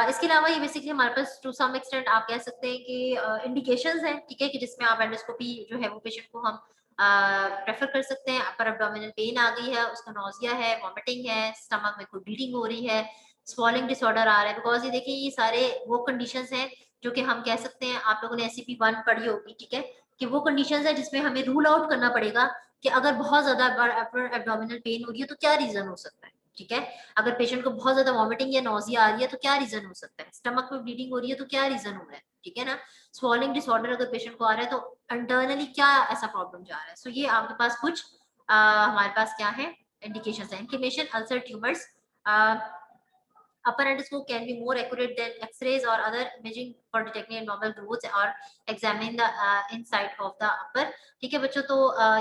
इसके अलावा ये बेसिकली हमारे पास टू सम एक्सटेंट आप कह सकते हैं कि इंडिकेशंस हैं, ठीक है, कि जिसमें आप एंडोस्कोपी जो है वो पेशेंट को हम प्रेफर कर सकते हैं। अपर एब्डोमिनल पेन आ गई है, उसका नोजिया है, वॉमिटिंग है, स्टमक में कोई ब्लीडिंग हो रही है, स्वॉलिंग डिसऑर्डर आ रहा है, बिकॉज ये देखिए ये सारे वो कंडीशंस हैं जो कि हम कह सकते हैं, आप लोगों ने SCP-1 पढ़ी होगी, ठीक है, कि वो कंडीशंस है जिसमें हमें रूल आउट करना पड़ेगा कि अगर बहुत ज्यादा अपर एब्डोमिनल पेन हो रही है तो क्या रीजन हो सकता है, ठीक है। अगर पेशेंट को बहुत ज्यादा वॉमिटिंग या नोजिया आ रही है तो क्या रीजन हो सकता है, स्टमक में ब्लीडिंग हो रही है तो क्या रीजन हो रहा है, ठीक है ना। स्वॉलिंग डिसऑर्डर अगर पेशेंट को आ रहा है तो इंटरनली क्या ऐसा प्रॉब्लम जा रहा है। सो ये आपके पास कुछ हमारे पास क्या है, इंडिकेशंस है। Inflammation, ulcer, tumours, upper endoscope can be more accurate than x-rays or other imaging for detecting abnormal growths or examining the inside of the upper, ठीक है बच्चों। तो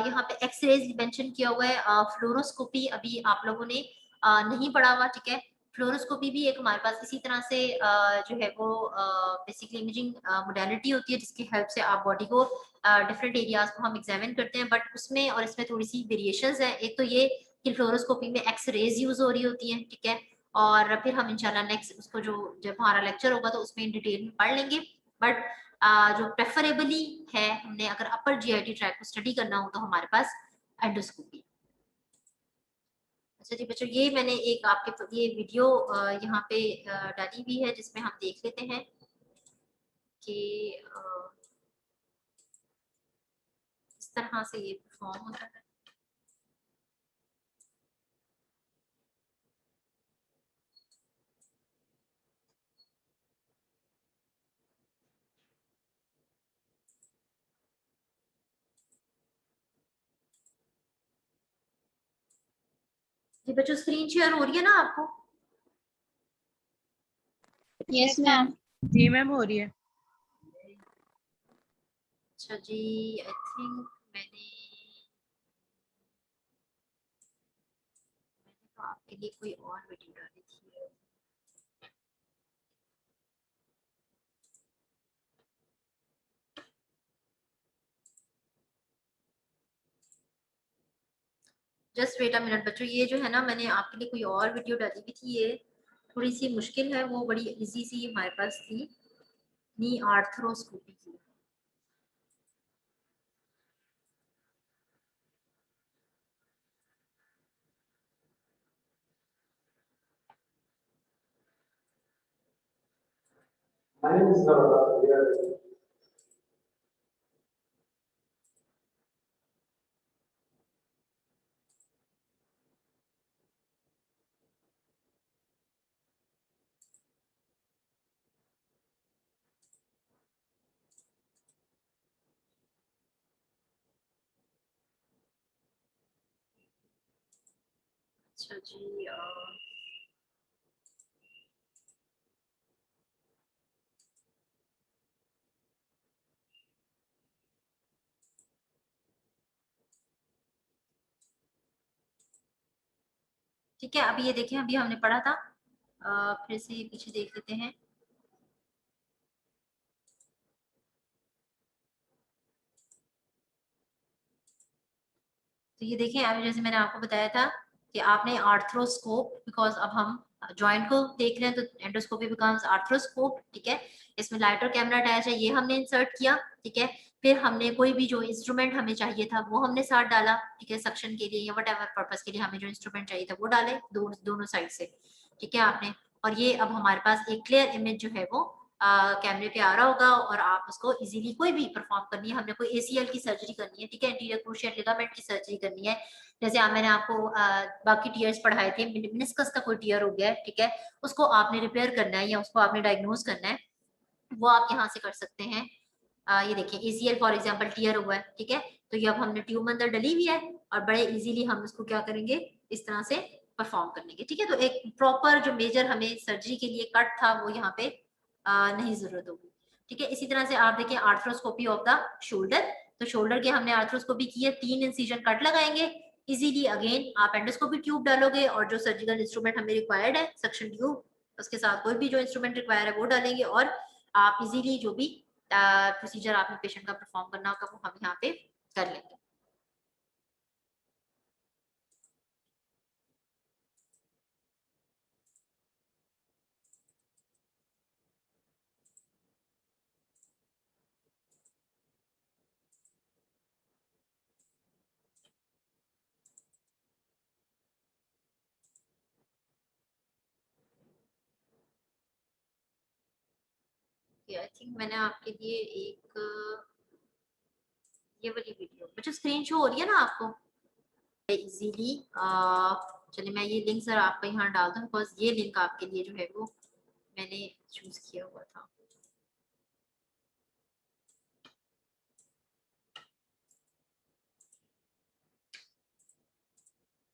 यहाँ पे एक्सरेज मेंशन किया हुआ है, फ्लोरोस्कोपी अभी आप लोगों ने नहीं पढ़ा हुआ, ठीक है। फ्लोरोस्कोपी भी एक हमारे पास इसी तरह से जो है वो बेसिकली इमेजिंग मोडालिटी होती है जिसकी हेल्प से आप बॉडी को डिफरेंट एरियाज को हम एग्जामिन करते हैं, बट उसमें और इसमें थोड़ी सी वेरिएशंस है। एक तो ये कि फ्लोरोस्कोपी में एक्सरेज यूज हो रही होती है, ठीक है, और फिर हम इंशाल्लाह नेक्स्ट उसको जो जब हमारा लेक्चर होगा तो उसमें डिटेल में पढ़ लेंगे, बट जो प्रेफरेबली है, हमने अगर अपर GIT ट्रैक को स्टडी करना हो तो हमारे पास एंडोस्कोपी। अच्छा जी बच्चों, ये मैंने एक आपके ये वीडियो यहाँ पे डाली हुई है जिसमें हम देख लेते हैं कि इस तरह से ये परफॉर्म होता है। जी बच्चों, स्क्रीन शेयर हो रही है ना आपको? Yes ma'am. जी मैम हो रही है। अच्छा जी, आई थिंक मैंने तो आपके लिए कोई और वीडियो डाली थी। जस्ट वेट अ मिनट बच्चों, ये जो है ना मैंने आपके लिए कोई और वीडियो डाली हुई थी, ये थोड़ी सी मुश्किल है, वो बड़ी इजी सी हमारे पास थी, नी आर्थ्रोस्कोपी की। अच्छा जी, ठीक है, अभी ये देखें, अभी हमने पढ़ा था, फिर से पीछे देख लेते हैं। तो ये देखें, अभी जैसे मैंने आपको बताया था कि आपने आर्थ्रोस्कोप, बिकॉज अब हम जॉइंट को देख रहे हैं तो एंडोस्कोपी बिकम्स आर्थ्रोस्कोप, ठीक है। इसमें लाइट और कैमरा अटैच है, ये हमने इंसर्ट किया, ठीक है। फिर हमने कोई भी जो इंस्ट्रूमेंट हमें चाहिए था वो हमने साथ डाला, ठीक है, सक्शन के लिए या वट एवर पर्पज के लिए हमें जो इंस्ट्रूमेंट चाहिए था वो डाले, दोनों साइड से, ठीक है आपने। और ये अब हमारे पास एक क्लियर इमेज जो है वो कैमरे पे आ रहा होगा, और आप उसको इजीली कोई भी परफॉर्म करनी है, हमने कोई एसीएल की सर्जरी करनी है, ठीक है, इंटीरियर क्रूशियल लिगामेंट की सर्जरी करनी है, जैसे मैंने आपको बाकी टीयर्स पढ़ाए थे, मिनिस्कस का कोई टीयर हो गया है, ठीक है, उसको आपने रिपेयर करना है या उसको आपने डायग्नोज करना है, वो आप यहाँ से कर सकते हैं। ये देखिए एसीएल फॉर एग्जांपल टीयर हुआ है, ठीक है, तो ये अब हमने ट्यूब अंदर डली हुई है और बड़े इजीली हम इसको क्या करेंगे, इस तरह से परफॉर्म कर लेंगे, ठीक है। तो एक प्रॉपर जो मेजर हमें सर्जरी के लिए कट था वो यहाँ पे नहीं जरूरत होगी, ठीक है। इसी तरह से आप देखिए आर्थ्रोस्कोपी ऑफ द शोल्डर, तो शोल्डर के हमने आर्थ्रोस्कोपी की है, 3 इंसिजन कट लगाएंगे इजीली। अगेन आप एंडोस्कोपी ट्यूब डालोगे और जो सर्जिकल इंस्ट्रूमेंट हमें रिक्वायर्ड है सक्शन ट्यूब, उसके साथ कोई भी जो इंस्ट्रूमेंट रिक्वायर है वो डालेंगे, और आप इजीली जो भी प्रोसीजर आपने पेशेंट का परफॉर्म करना होगा वो हम यहाँ पे कर लेंगे। आई थिंक मैंने आपके लिए एक ये वाली वीडियो मुझे स्क्रीन शो हो रही है ना आपको इजीली, चलिए मैं ये लिंक सर आपको यहाँ डाल दूँ, बिकॉज ये लिंक आपके लिए जो है वो मैंने चूज किया हुआ था।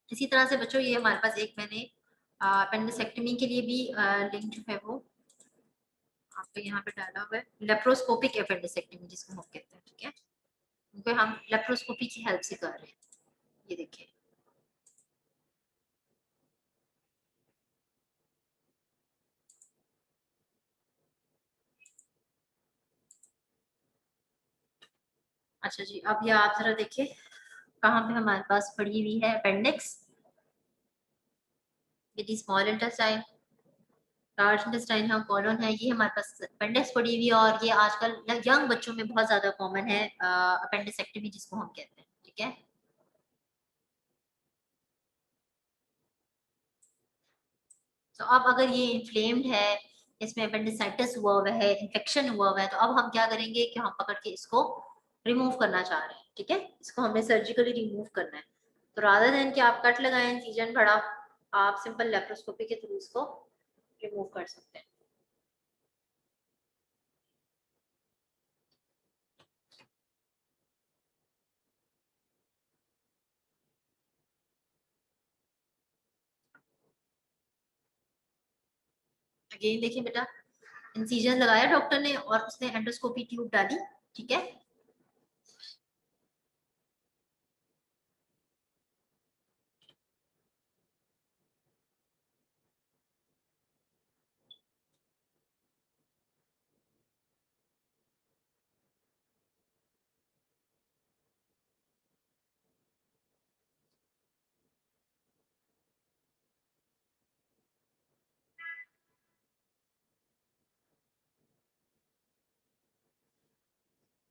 इसी तरह से बच्चों ये हमारे पास एक मैंने अपेंडिसेक्टमी के लिए भी लिंक जो है वो आपको यहाँ पे डाला हुआ है, लेप्रोस्कोपिक अपेंडिसेक्टमी जिसको हम कहते हैं, ठीक है, क्योंकि हम लेप्रोस्कोपी की हेल्प से कर रहे हैं। ये देखिए, अच्छा जी, अब ये आप जरा देखिए कहाँ पे हमारे पास पड़ी हुई है अपेंडिक्स, ये स्मॉल इंटेस्टाइन, लार्ज इंटेस्टाइन है, कॉलन है, ये हमारे पास अपेंडिक्स पड़ी हुई है, और ये आजकल यंग बच्चों में बहुत ज्यादा कॉमन है अपेंडिसेक्टमी जिसको हम कहते हैं, ठीक है। तो अब अगर ये इन्फ्लेम्ड है, इसमें अपेंडिसाइटिस हुआ हुआ है, इन्फेक्शन हुआ हुआ है, तो अब हम क्या करेंगे कि हम पकड़ के इसको रिमूव करना चाह रहे हैं, ठीक है, इसको हमें सर्जिकली रिमूव करना है। तो रादर देन कि आप कट लगाएं इंसिजन बड़ा, आप सिंपल लेप्रोस्कोपी के थ्रू इसको रिमूव कर सकते हैं। अगेन देखिए बेटा, इंसिजन लगाया डॉक्टर ने और उसने एंडोस्कोपी ट्यूब डाली, ठीक है,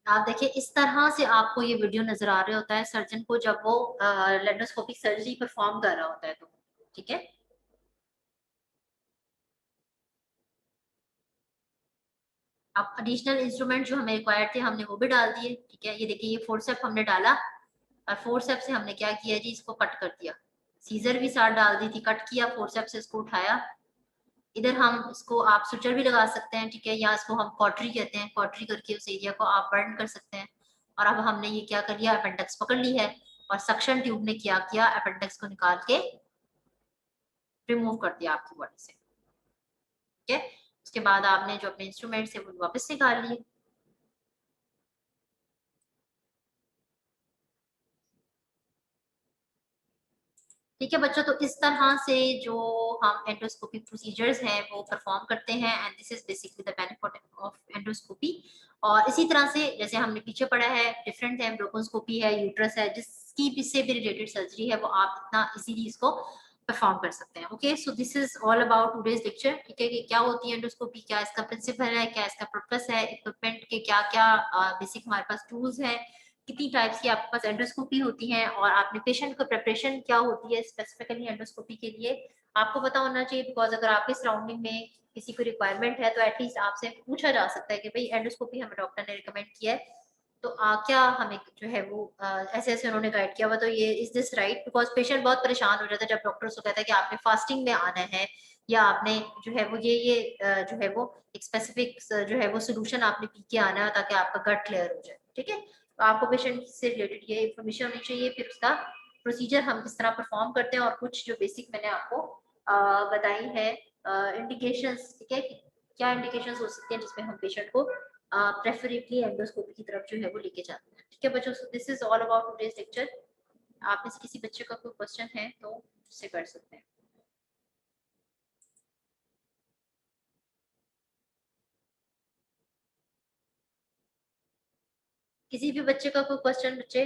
आप देखिए इस तरह से आपको ये वीडियो नजर आ रहा होता है सर्जन को जब वो लेप्रोस्कोपिक सर्जरी परफॉर्म कर रहा होता है, तो ठीक है। अब एडिशनल इंस्ट्रूमेंट जो हमें रिक्वायर्ड थे हमने वो भी डाल दिए, ठीक है। ये देखिए ये फोर्सेप हमने डाला और फोर्सेप से हमने क्या किया जी, इसको कट कर दिया। सीजर भी साथ डाल दी थी, कट किया, फोर्सेप से इसको उठाया। इधर हम इसको आप सुचर भी लगा सकते हैं, ठीक है, या इसको हम कॉटरी कहते हैं, कॉटरी करके उस एरिया को आप बर्न कर सकते हैं। और अब हमने ये क्या कर लिया, अपेंडिक्स पकड़ ली है और सक्शन ट्यूब ने क्या किया, अपेंडिक्स को निकाल के रिमूव कर दिया आपकी बॉडी से, ठीक है। उसके बाद आपने जो अपने इंस्ट्रूमेंट है वो वापस निकाल लिए। ठीक है बच्चों, तो इस तरह से जो हम एंडोस्कोपिक प्रोसीजर्स हैं वो परफॉर्म करते हैं and this is basically the benefit of endoscopy. और इसी तरह से जैसे हमने पीछे पढ़ा है डिफरेंट है, ब्रोकोस्कोपी है, यूट्रस है, जिसकी से भी रिलेटेड सर्जरी है वो आप इतना इजीली इसको परफॉर्म कर सकते हैं। Okay, so this is all about today's lecture, ठीक है, कि क्या होती है एंडोस्कोपी, क्या इसका प्रिंसिपल है, क्या इसका पर्पस है, इक्विपमेंट के क्या क्या बेसिक हमारे पास टूल्स हैं, कितनी टाइप्स की आपके पास एंडोस्कोपी होती है, और आपने पेशेंट को प्रिपरेशन क्या होती है स्पेसिफिकली एंडोस्कोपी के लिए आपको पता होना चाहिए। बिकॉज अगर आपके सराउंडिंग में किसी को रिक्वायरमेंट है तो एटलीस्ट आपसे पूछा जा सकता है कि भाई एंडोस्कोपी हमें डॉक्टर ने रिकमेंड किया है, तो क्या हमें जो है वो ऐसे ऐसे उन्होंने गाइड किया हुआ, तो ये is this right. Because patient बहुत परेशान हो जाता है जब डॉक्टर उसको कहता है कि आपने फास्टिंग में आना है, या आपने जो है वो ये जो है वो एक स्पेसिफिक जो है वो सोल्यूशन आपने पी के आना है ताकि आपका गट क्लियर हो जाए, ठीक है। तो आपको पेशेंट से रिलेटेड ये इन्फॉर्मेशन होनी चाहिए, फिर उसका प्रोसीजर हम किस तरह परफॉर्म करते हैं, और कुछ जो बेसिक मैंने आपको बताई है इंडिकेशंस, ठीक है, क्या इंडिकेशंस हो सकते हैं जिसमें हम पेशेंट को प्रेफरेबली एंडोस्कोपी की तरफ जो है वो लेके जाते हैं, ठीक है बच्चों। So this is all about today's lecture. आप में से किसी बच्चे का कोई क्वेश्चन है तो उससे कर सकते हैं। किसी भी बच्चे का कोई क्वेश्चन बच्चे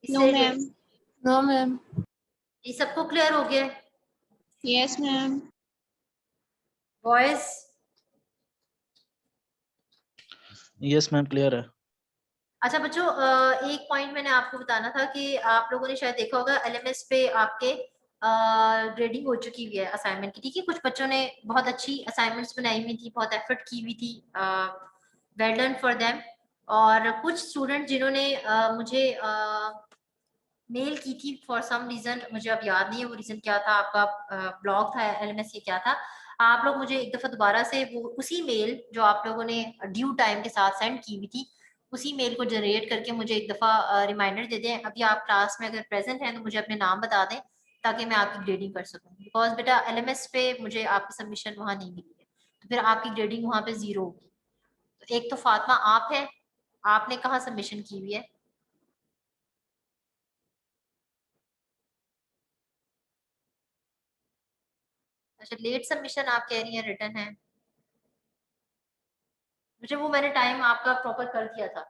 नो इससे मैम। No ma'am. ये सबको क्लियर हो गया है? Yes ma'am. Boys yes ma'am clear है। अच्छा बच्चों, एक पॉइंट मैंने आपको बताना था कि आप लोगों ने शायद देखा होगा एलएमएस पे आपके ग्रेडिंग हो चुकी हुई है असाइनमेंट की, ठीक है। कुछ बच्चों ने बहुत अच्छी असाइनमेंट्स बनाई हुई थी, बहुत एफर्ट की हुई थी, वेल डन फॉर देम। और कुछ स्टूडेंट जिन्होंने मुझे मेल की थी फॉर सम रीजन, मुझे अब याद नहीं है वो रीजन क्या था, आपका ब्लॉग था एलएमएस ये क्या था, आप लोग मुझे एक दफा दोबारा से वो उसी मेल जो आप लोगों ने ड्यू टाइम के साथ सेंड की हुई थी उसी मेल को जनरेट करके मुझे एक दफा रिमाइंडर दे दें। अभी आप क्लास में अगर प्रेजेंट हैं तो मुझे अपने नाम बता दें ताकि मैं आपकी ग्रेडिंग कर सकूं, बिकॉज बेटा एलएमएस पे मुझे आपकी सबमिशन वहां नहीं मिली है, तो फिर आपकी ग्रेडिंग वहां पे 0 होगी। तो एक तो फातिमा आप है, आपने कहाँ सबमिशन की हुई है? अच्छा, लेट सबमिशन आप कह रही हैं, रिटर्न है, मुझे वो मैंने टाइम आपका प्रॉपर कर दिया था।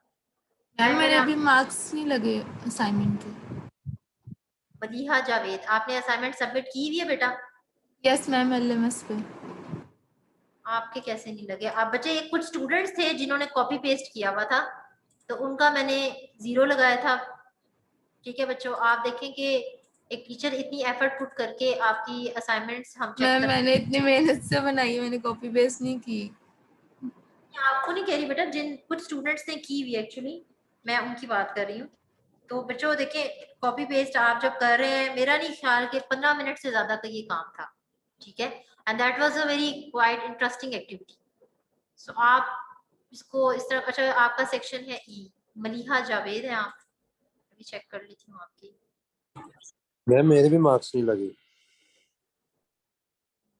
मैम मेरे मैंने अभी मार्क्स नहीं लगे असाइनमेंट के। मदीहा जावेद, आपने असाइनमेंट सबमिट की हुई है बेटा? यस मैम, एलएमएस पे। आपके कैसे नहीं लगे? आप बच्चे एक कुछ स्टूडेंट्स थे जिन्होंने कॉपी पेस्ट किया हुआ था तो उनका मैंने 0 लगाया था, ठीक है बच्चों। आप देखें कि एक टीचर इतनी एफर्ट पुट करके आपकी असाइनमेंट्स हम चेक मैम करते मैंने इतनी मेहनत से बनाई है, मैंने कॉपी पेस्ट नहीं की। हैं, आपको नहीं कह रही बेटा, जिन कुछ स्टूडेंट्स ने की हुई एक्चुअली मैं उनकी बात कर रही हूँ। तो बच्चों देखिए कॉपी पेस्ट आप जब कर रहे हैं, मेरा नहीं ख्याल कि 15 मिनट से ज्यादा का ये काम था, ठीक है, and that was a very quite interesting activity. So आप इसको इस तरह, अच्छा आपका सेक्शन है ई, मलिहा जावेद है आप, अभी चेक कर लेती हूँ आपकी। मैम मेरे भी मार्क्स नहीं लगे।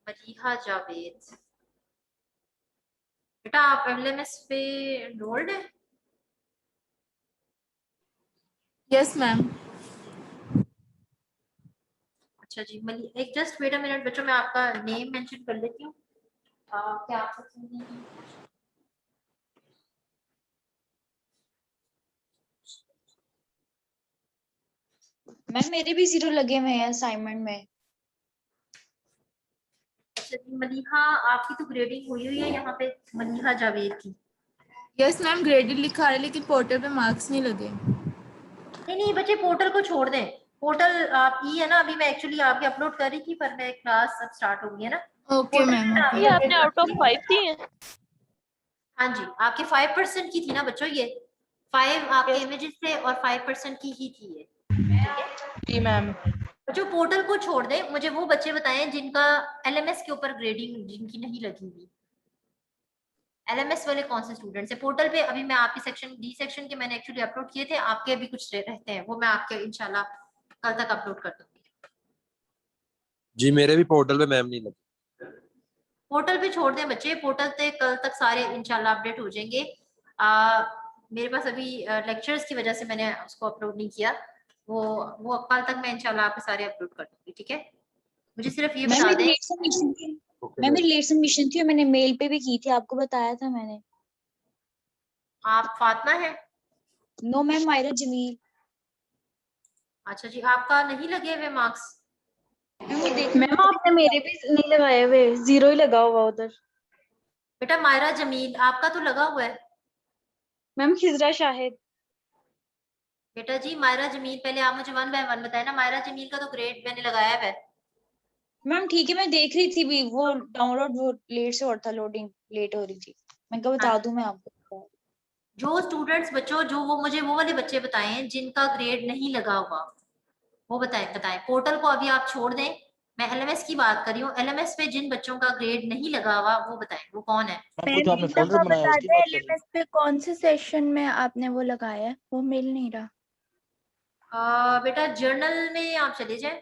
मलिहा जावेद बेटा आप एलएमएस पे एनरोल्ड है? Yes ma'am. अच्छा जी, मली एक जस्ट वेट अ मिनट बच्चों, मैं आपका नेम मेंशन कर लेती हूँ। क्या आप सकते हैं? मैम मेरे भी 0 लगे हुए हैं असाइनमेंट में। अच्छा जी मलिहा, आपकी तो ग्रेडिंग हुई हुई है यहाँ पे मलिहा जावेद की, यस मैम, ग्रेडेड लिखा आ रहा है लेकिन पोर्टल पे मार्क्स नहीं लगे। नहीं नहीं बच्चे, पोर्टल को छोड़ दें। पोर्टल आप ई है ना, अभी मैं एक्चुअली आपके अपलोड कर रही थी, पर मैं क्लास अब स्टार्ट हो गई है ना। ओके पोर्टल मैम, पे ना ओके। ये आपने आउट ऑफ 5 दी है? हाँ जी, आपके 5% की थी ना बच्चों, ये 5 आपके Yes. इमेजेस थे और 5% की ही थी ये। जी मैम। बच्चों पोर्टल को छोड़ दें, मुझे वो बच्चे बताएं जिनका एलएमएस के ऊपर ग्रेडिंग जिनकी नहीं लगी हुई। एलएमएस वाले कौन से स्टूडेंट्स है पोर्टल पे? अभी मैं आपके सेक्शन डी सेक्शन के मैंने एक्चुअली अपलोड किए थे, आपके अभी कुछ रहते हैं, वो मैं आपके इंशाल्लाह कल तक अपलोड कर दूंगी। जी मेरे भी पोर्टल पे मैम नहीं लगी। पोर्टल पे छोड़ दें बच्चे, पोर्टल पे कल तक सारे इंशाल्लाह अपडेट हो जाएंगे। मेरे पास अभी लेक्चर्स की वजह से मैंने उसको अपलोड नहीं किया, वो कल तक मैं इंशाल्लाह आपके सारे अपलोड कर दूंगी, ठीक है? मुझे सिर्फ ये मैम बता मेरी दें। लेट सबमिशन थी। Okay ma'am ma'am. मेरी लेट सबमिशन थी और मैंने मेल पे भी की थी, आपको बताया था मैंने। आप फातिमा है? No ma'am, Myra Jameel. अच्छा जी, आपका नहीं लगे हुए मार्क्स? मैम वो देख मैम आपने मेरे भी नहीं लगाए हुए, 0 ही लगा हुआ उधर। बेटा मायरा जमील, आपका तो लगा हुआ है। मैम खिजरा शाहिद। बेटा जी मायरा जमील, पहले आप मुझे 1 बाय 1 बताए ना, मायरा जमील का तो ग्रेड मैंने लगाया हुआ है। मैम ठीक है, मैं देख रही थी भी, वो डाउनलोड वो लेट से हो रहा था, लोडिंग लेट हो रही थी। मैं कहा बता दूं मैं आपको। जो स्टूडेंट्स बच्चों, जो वो मुझे वो वाले बच्चे बताए हैं जिनका ग्रेड नहीं लगा हुआ, वो बताएं। पोर्टल को अभी आप छोड़ दें, मैं एलएमएस की बात कर रही हूँ। एलएमएस पे जिन बच्चों का ग्रेड नहीं लगा हुआ वो बताएं, वो कौन है? मैम वो जो आपने एक फोल्डर दफा बनाया बता उसकी दे बात कर रहे एलएमएस पे कौन से सेशन में आपने वो लगाया है, वो मिल नहीं रहा। बेटा जर्नल में आप चले जाएं,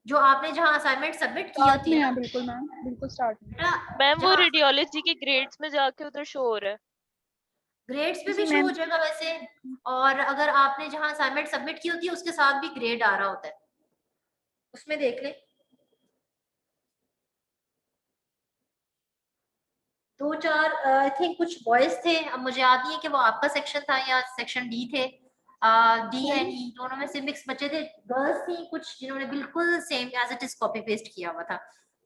जो आपने जहाँ असाइनमेंट सबमिट की स्टार्ट होती में है ना है, बिल्कुल मैम, बिल्कुल स्टार्ट में। बेटा, मैम वो जहाँ रेडियोलॉजी के ग्रेड्स में जाके उधर शो हो रहा है। ग्रेड्स पे भी जी शो हो मैम। जाएगा वैसे, और अगर आपने जहाँ असाइनमेंट सबमिट की होती है उसके साथ भी ग्रेड आ रहा होता है, उसमें देख ले। 2-4 आई थिंक कुछ बॉयज थे, अब मुझे याद नहीं है कि वो आपका सेक्शन था या सेक्शन डी थे। डी एंड ई दोनों में से मिक्स बच्चे थे। गर्ल्स थी कुछ जिन्होंने बिल्कुल same as it is copy paste किया हुआ था।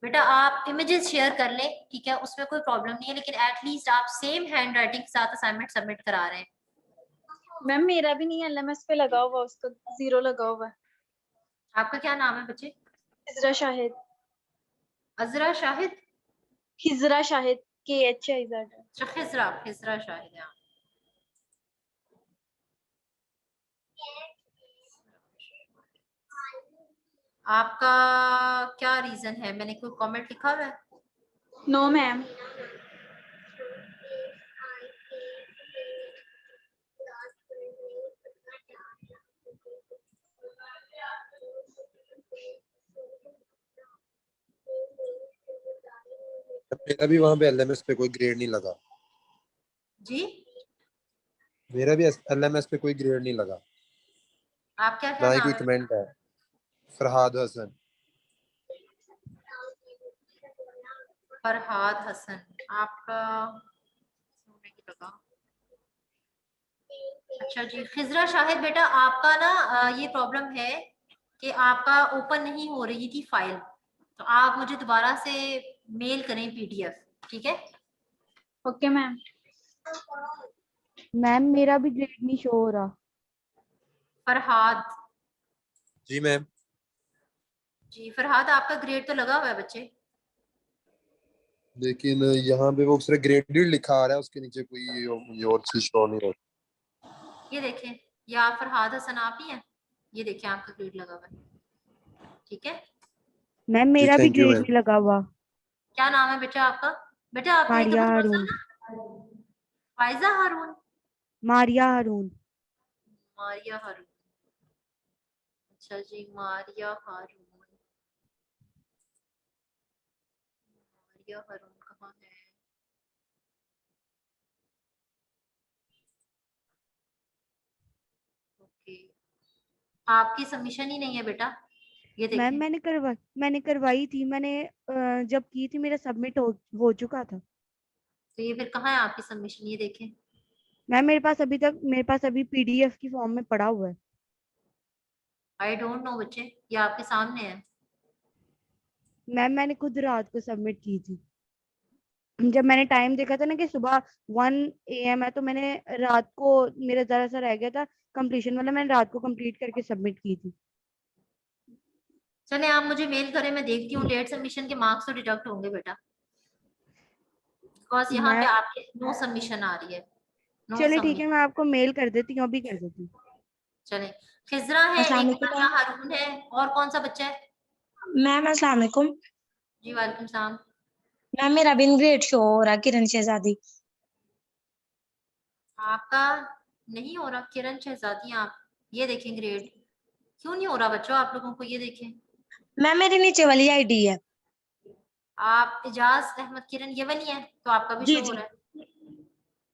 बेटा आप इमेजेस शेयर कर लें, ठीक है, उसमें कोई प्रॉब्लम नहीं है, लेकिन एटलीस्ट आप सेम हैंड राइटिंग के साथ असाइनमेंट सबमिट करा रहे हैं। मैम मेरा भी नहीं एलएमएस पे लगा हुआ, उसका 0 लगा हुआ है। आपका क्या नाम है बच्चे? खिजरा शाहिद। अजरा शाहिद? खिजरा शाहिद, KHIZ। अच्छा, खिजरा, खिजरा शाहिद। हाँ, आपका क्या रीजन है? मैंने कोई कमेंट लिखा हुआ है? No ma'am. मेरा भी वहां पे एलएमएस पे कोई ग्रेड नहीं लगा। जी मेरा भी एलएमएस पे कोई ग्रेड नहीं लगा, आपका क्या ना ही नाम कोई है? कमेंट है। फरहाद हसन। फरहाद हसन, आपका सुनने की लगा। अच्छा जी, खिजरा शाहिद बेटा आपका ना ये प्रॉब्लम है कि आपका ओपन नहीं हो रही थी फाइल, तो आप मुझे दोबारा से मेल करें पीडीएफ, ठीक है? Okay ma'am. मैम मेरा भी ग्रेड नहीं शो हो रहा। फरहाद जी मैम। जी, फरहाद आपका ग्रेड तो लगा हुआ है बच्चे। लेकिन यहाँ पे वो सिर्फ ग्रेडेड लिखा आ रहा है, उसके नीचे कोई और चीज शो नहीं हो रही। ये देखें, ये आप फरहाद हसन आप ही हैं, ये देखें आपका ग्रेड लगा हुआ है, ठीक है? मैम जी मेरा भी थैंक यू ग्रेड मैम। नहीं लगा हुआ। क्या नाम है बेटा आपका? बेटा आपने एक मारिया दफा हारून। फायजा हारून? मारिया हारून। मारिया हारून, अच्छा जी, मारिया हारून। मारिया हारून कहाँ है? ओके, आपकी सबमिशन ही नहीं है बेटा, ये मैम देखें। मैंने करवाई थी, मैंने जब की थी मेरा सबमिट हो चुका था। तो ये फिर कहाँ है आपकी सबमिशन, ये देखें। मैम मेरे पास अभी PDF की फॉर्म में पड़ा हुआ है। आई डोंट नो बच्चे, ये आपके सामने है। मैम मैंने खुद रात को सबमिट की थी। जब मैंने टाइम देखा था ना कि सुबह 1 AM है, तो मैंने रात को, मेरा जरा सा रह गया था कंप्लीशन वाला, मैंने रात को कंप्लीट करके सबमिट की थी। चले आप मुझे मेल करें, मैं देखती हूँ लेट सबमिशन के मार्क्स तो डिडक्ट होंगे बेटा, बिकॉज यहाँ पे मैं आपके नो सबमिशन आ रही है, नो चलिए ठीक है, सबमिशन। मैं आपको मेल कर देती हूँ, अभी कर देती हूँ। चले, खिजरा है, अस्सलाम एक वालेकुम हमारा हारून है, और कौन सा बच्चा है? मैम। अस्सलाम वालेकुम जी वालेकुम सलाम। मैम। मेरा बिन ग्रेड शो हो रहा किरण शहजादी। आपका नहीं हो रहा किरण शहजादी, आप ये देखें ग्रेड क्यों नहीं हो रहा बच्चों आप लोगों को, ये देखें। मैम मेरी नीचे वाली आईडी है। आप इजाज अहमद किरण ये वाली है, तो आपका भी जी शो हो जी, रहा है।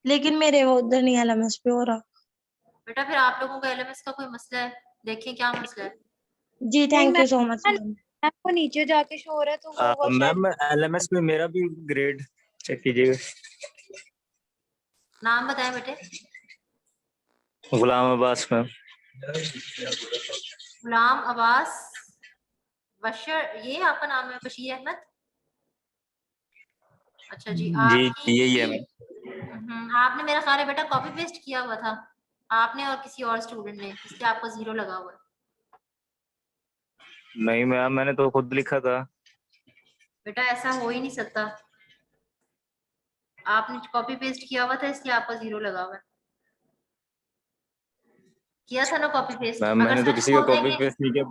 लेकिन मेरे वो उधर नहीं LMS पे हो रहा। बेटा फिर आप लोगों का एलएमएस का कोई मसला है, देखें क्या मसला है। जी नहीं thank ma'am, you so much ma'am. आपको नीचे जाके शो हो रहा है तो वो शायद। मैम LMS में मेरा भी ग्रेड चेक कीजिएगा। नाम बताएं बेटे। गुलाम अब्बास मैम। गुलाम अब्बास बशर, ये आपका नाम है बशीर अहमद? अच्छा जी, आपकी यही है मैम। आपने मेरा ख्याल है बेटा कॉपी पेस्ट किया हुआ था, आपने और किसी और स्टूडेंट ने, इसलिए आपको 0 लगा हुआ है। नहीं मैम, मैंने तो खुद लिखा था। बेटा ऐसा हो ही नहीं सकता, आपने कॉपी पेस्ट किया हुआ था इसलिए आपका 0 लगा हुआ है। किया था ना कॉपी पेस्ट? मैम अगर मैंने तो सच किसी का बोल कॉपी देंगे पेस्ट नहीं किया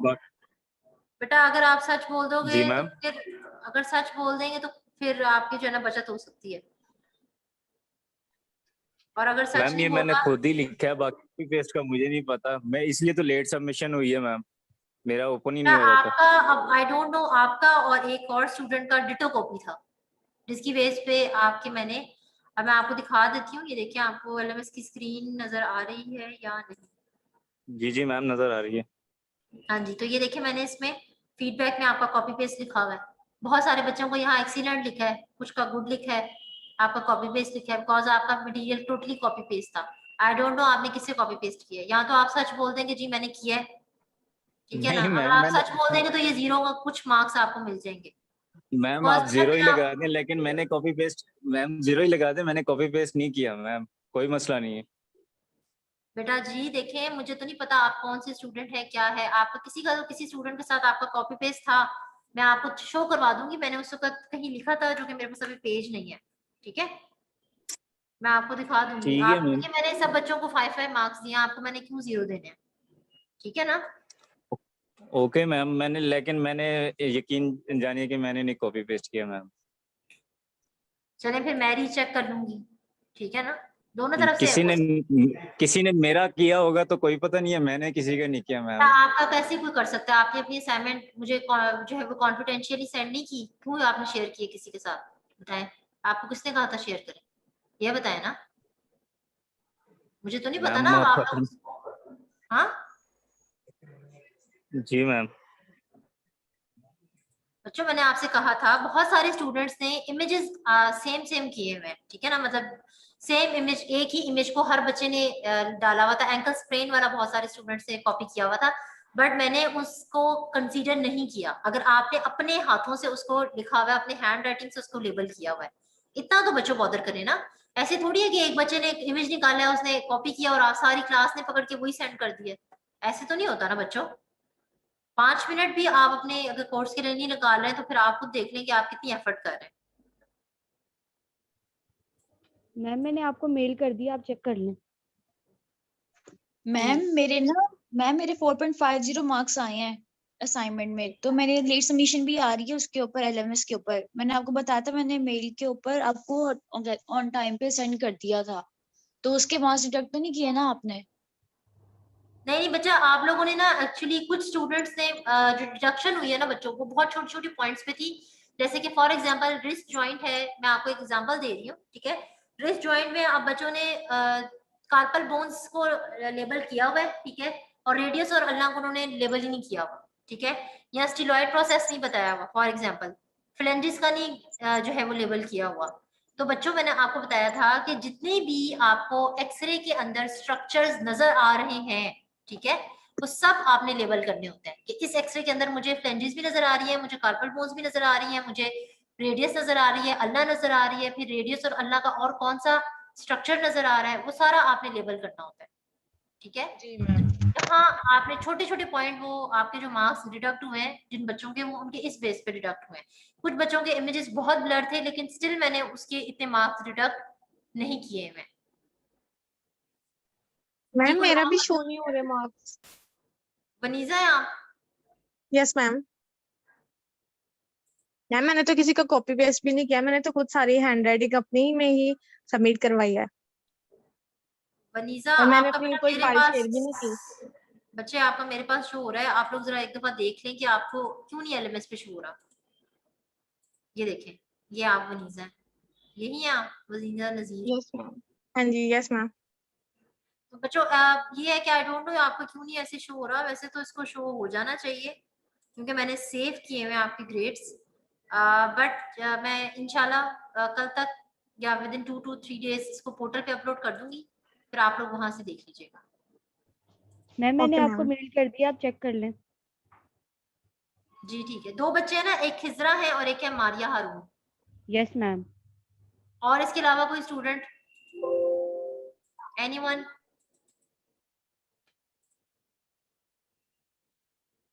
बेटा, अगर आप सच बोल दोगे जी तो मैम। फिर, अगर सच बोल देंगे तो फिर आपकी जो है ना बचत हो सकती है, और अगर सच मैम नहीं ये मैंने होगा। खुद ही लिखा है, बाकी पेस्ट का मुझे नहीं पता, मैं इसलिए तो लेट सबमिशन हुई है मैम, मेरा ओपन ही बेटा नहीं हो रहा था। आपका, अब आई डोंट नो, आपका और एक और स्टूडेंट का डिटो कॉपी था, जिसकी बेस पे आपके मैंने, अब मैं आपको दिखा देती हूँ, ये देखिए आपको एलएमएस की स्क्रीन नजर आ रही है या नहीं? जी जी मैम, नजर आ रही है। हाँ जी, तो ये देखिए मैंने इसमें फीडबैक में आपका कॉपी पेस्ट लिखा हुआ है, बहुत सारे बच्चों को यहाँ एक्सीलेंट लिखा है, कुछ का गुड लिखा है, आपका कॉपी पेस्ट लिखा है, बिकॉज आपका मटेरियल टोटली कॉपी पेस्ट था। आई डोंट नो आपने किससे कॉपी पेस्ट किया है, या तो आप सच बोल देंगे जी मैंने किया है, ठीक है ना, नहीं अगर मैम, आप मैंने सच बोल देंगे तो ये 0 का कुछ मार्क्स आपको मिल जाएंगे, मैम बिकॉज आप जीरो जब ही भी लगा आप, दें, लेकिन मैंने कॉपी पेस्ट, मैम जीरो ही लगा दें, मैंने कॉपी पेस्ट नहीं किया मैम, कोई मसला नहीं है। बेटा जी देखें, मुझे तो नहीं पता आप कौन से स्टूडेंट है क्या है, आपका किसी का, किसी स्टूडेंट के साथ आपका कॉपी पेस्ट था, मैं आपको शो करवा दूंगी, मैंने उस वक्त कहीं लिखा था जो कि मेरे पास अभी पेज नहीं है, ठीक है, मैं आपको दिखा दूंगी। ठीक है आप मैम। देखिए मैंने सब बच्चों को 5-5 मार्क्स दिए, आपको मैंने क्यों 0 देने हैं, ठीक है ना। ओके मैम, मैंने, लेकिन मैंने यकीन जानिए कि मैंने नहीं कॉपी पेस्ट किया मैम। चले फिर मैं रीचेक कर लूंगी, ठीक है ना, दोनों तरफ से किसी ने किसी ने मेरा किया होगा तो कोई पता नहीं है, मैंने किसी का नहीं किया मैम। आपका कैसे कोई कर सकता है, आपने अपनी असाइनमेंट मुझे जो है वो कॉन्फिडेंशियली सेंड नहीं की, क्यों आपने शेयर किए किसी के साथ, बताएं, आपको किसने कहा था शेयर करें, ये बताएं ना, मुझे तो नहीं पता ना, मैम अब आप लोग, हाँ जी मैम। बच्चों मैंने आपसे कहा था, बहुत सारे स्टूडेंट्स ने इमेजेस सेम सेम किए हुए हैं, ठीक है ना, मतलब सेम इमेज, एक ही इमेज को हर बच्चे ने डाला हुआ था, एंकल स्प्रेन वाला बहुत सारे स्टूडेंट्स ने कॉपी किया हुआ था, बट मैंने उसको कंसीडर नहीं किया। अगर आपने अपने हाथों से उसको लिखा हुआ है, अपने हैंड राइटिंग से उसको लेबल किया हुआ है, इतना तो बच्चों बॉदर करें ना, ऐसे थोड़ी है कि एक बच्चे ने एक इमेज निकाला है, उसने कॉपी किया और आप सारी क्लास ने पकड़ के वही सेंड कर दिया, ऐसे तो नहीं होता ना बच्चों। 5 मिनट भी आप अपने अगर कोर्स के लिए नहीं निकाल रहे हैं तो फिर आप खुद देख लें कि आप कितनी एफर्ट कर रहे हैं। मैम मैंने आपको मेल कर दिया, आप चेक कर लें। मैम मेरे 4.50 मार्क्स आए हैं असाइनमेंट में, तो मैंने लेट सबमिशन भी आ रही है उसके ऊपर, LMS के ऊपर। मैंने आपको बताया था, मैंने मेल के ऊपर आपको ऑन टाइम पे सेंड कर दिया था, तो उसके मार्क्स डिडक्ट तो नहीं किए ना आपने? नहीं बच्चा, आप लोगों ने ना एक्चुअली कुछ स्टूडेंट्स ने जो डिडक्शन हुई है ना बच्चों को, बहुत छोटी छोटी पॉइंट्स पे थी, जैसे कि फॉर एग्जांपल रिस्ट जॉइंट है, मैं आपको एक एग्जांपल दे रही हूँ, ठीक है, रिस्ट जॉइंट में अब बच्चों ने कार्पल बोन्स को लेबल किया हुआ है, ठीक है, और रेडियस और अल्ना को उन्होंने लेबल ही नहीं किया हुआ, ठीक है, या स्टीलॉइड प्रोसेस नहीं बताया हुआ, फॉर एग्जाम्पल फ्लेंजिस का नहीं जो है वो लेबल किया हुआ। तो बच्चों मैंने आपको बताया था कि जितने भी आपको एक्सरे के अंदर स्ट्रक्चर्स नजर आ रहे हैं, ठीक है, वो सब आपने लेबल करने होते हैं कि इस एक्सरे के अंदर मुझे फ्लेंजेस भी नजर आ रही है, मुझे कार्पल बोन्स भी नजर आ रही है, मुझे रेडियस नजर आ रही है, अल्लाह नजर आ रही है, फिर रेडियस और अल्लाह का और कौन सा स्ट्रक्चर नजर आ रहा है, वो सारा आपने लेबल करना होता है, ठीक है। जी मैम। यहाँ आपने छोटे छोटे पॉइंट, वो आपके जो मार्क्स डिडक्ट हुए हैं जिन बच्चों के, वो उनके इस बेस पे डिडक्ट हुए हैं। कुछ बच्चों के इमेजेस बहुत ब्लर थे, लेकिन स्टिल मैंने उसके इतने मार्क्स डिडक्ट नहीं किए हैं। मैम कोई मेरा और भी शो नहीं हो रहे मार्क्स। वनीजा है आप? Yes ma'am. मैम मैंने तो किसी का कॉपी पेस्ट भी नहीं किया, मैंने तो खुद सारी हैंड राइटिंग अपनी ही में ही सबमिट करवाई है वनीजा और मैंने आपका अपनी बेटा कोई मेरे फाइल पास, शेयर भी नहीं की। बच्चे आपका मेरे पास शो हो रहा है, आप लोग जरा एक दफा देख लें कि आपको क्यों नहीं एलएमएस पे शो हो रहा। ये देखें, ये आप वनीजा हैं, यही है आप वनीजा नजीर। Yes ma'am. हाँ जी यस मैम। तो बच्चों ये है कि आई डोंट नो आपको क्यों नहीं ऐसे शो हो रहा, वैसे तो इसको शो हो जाना चाहिए क्योंकि मैंने सेव किए हुए आपके ग्रेड्स। बट मैं इंशाल्लाह कल तक या विद इन 2 to 3 डेज इसको पोर्टल पे अपलोड कर दूंगी, फिर आप लोग वहां से देख लीजिएगा। मैम मैंने ओके आपको मैम। मेल कर दिया, आप चेक कर लें। जी ठीक है, 2 बच्चे हैं ना, एक खिजरा है और एक है मारिया हारून। Yes ma'am. और इसके अलावा कोई स्टूडेंट, एनीवन?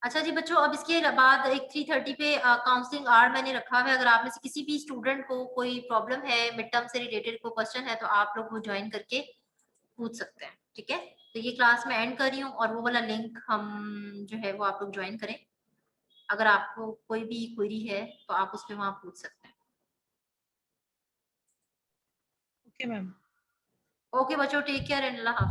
अच्छा जी बच्चों, अब इसके बाद एक 3:30 पे काउंसलिंग आवर मैंने रखा है। अगर आप में से किसी भी स्टूडेंट को कोई प्रॉब्लम है, मिड टर्म से रिलेटेड कोई क्वेश्चन है, तो आप लोग वो ज्वाइन करके पूछ सकते हैं, ठीक है। तो ये क्लास मैं एंड कर रही हूँ और वो वाला लिंक हम जो है वो आप लोग ज्वाइन करें। अगर आपको कोई भी क्वेरी है तो आप उस पर वहां पूछ सकते हैं। Okay ma'am. ओके बच्चों, टेक केयर एंड अल्लाह हाफ़िज़।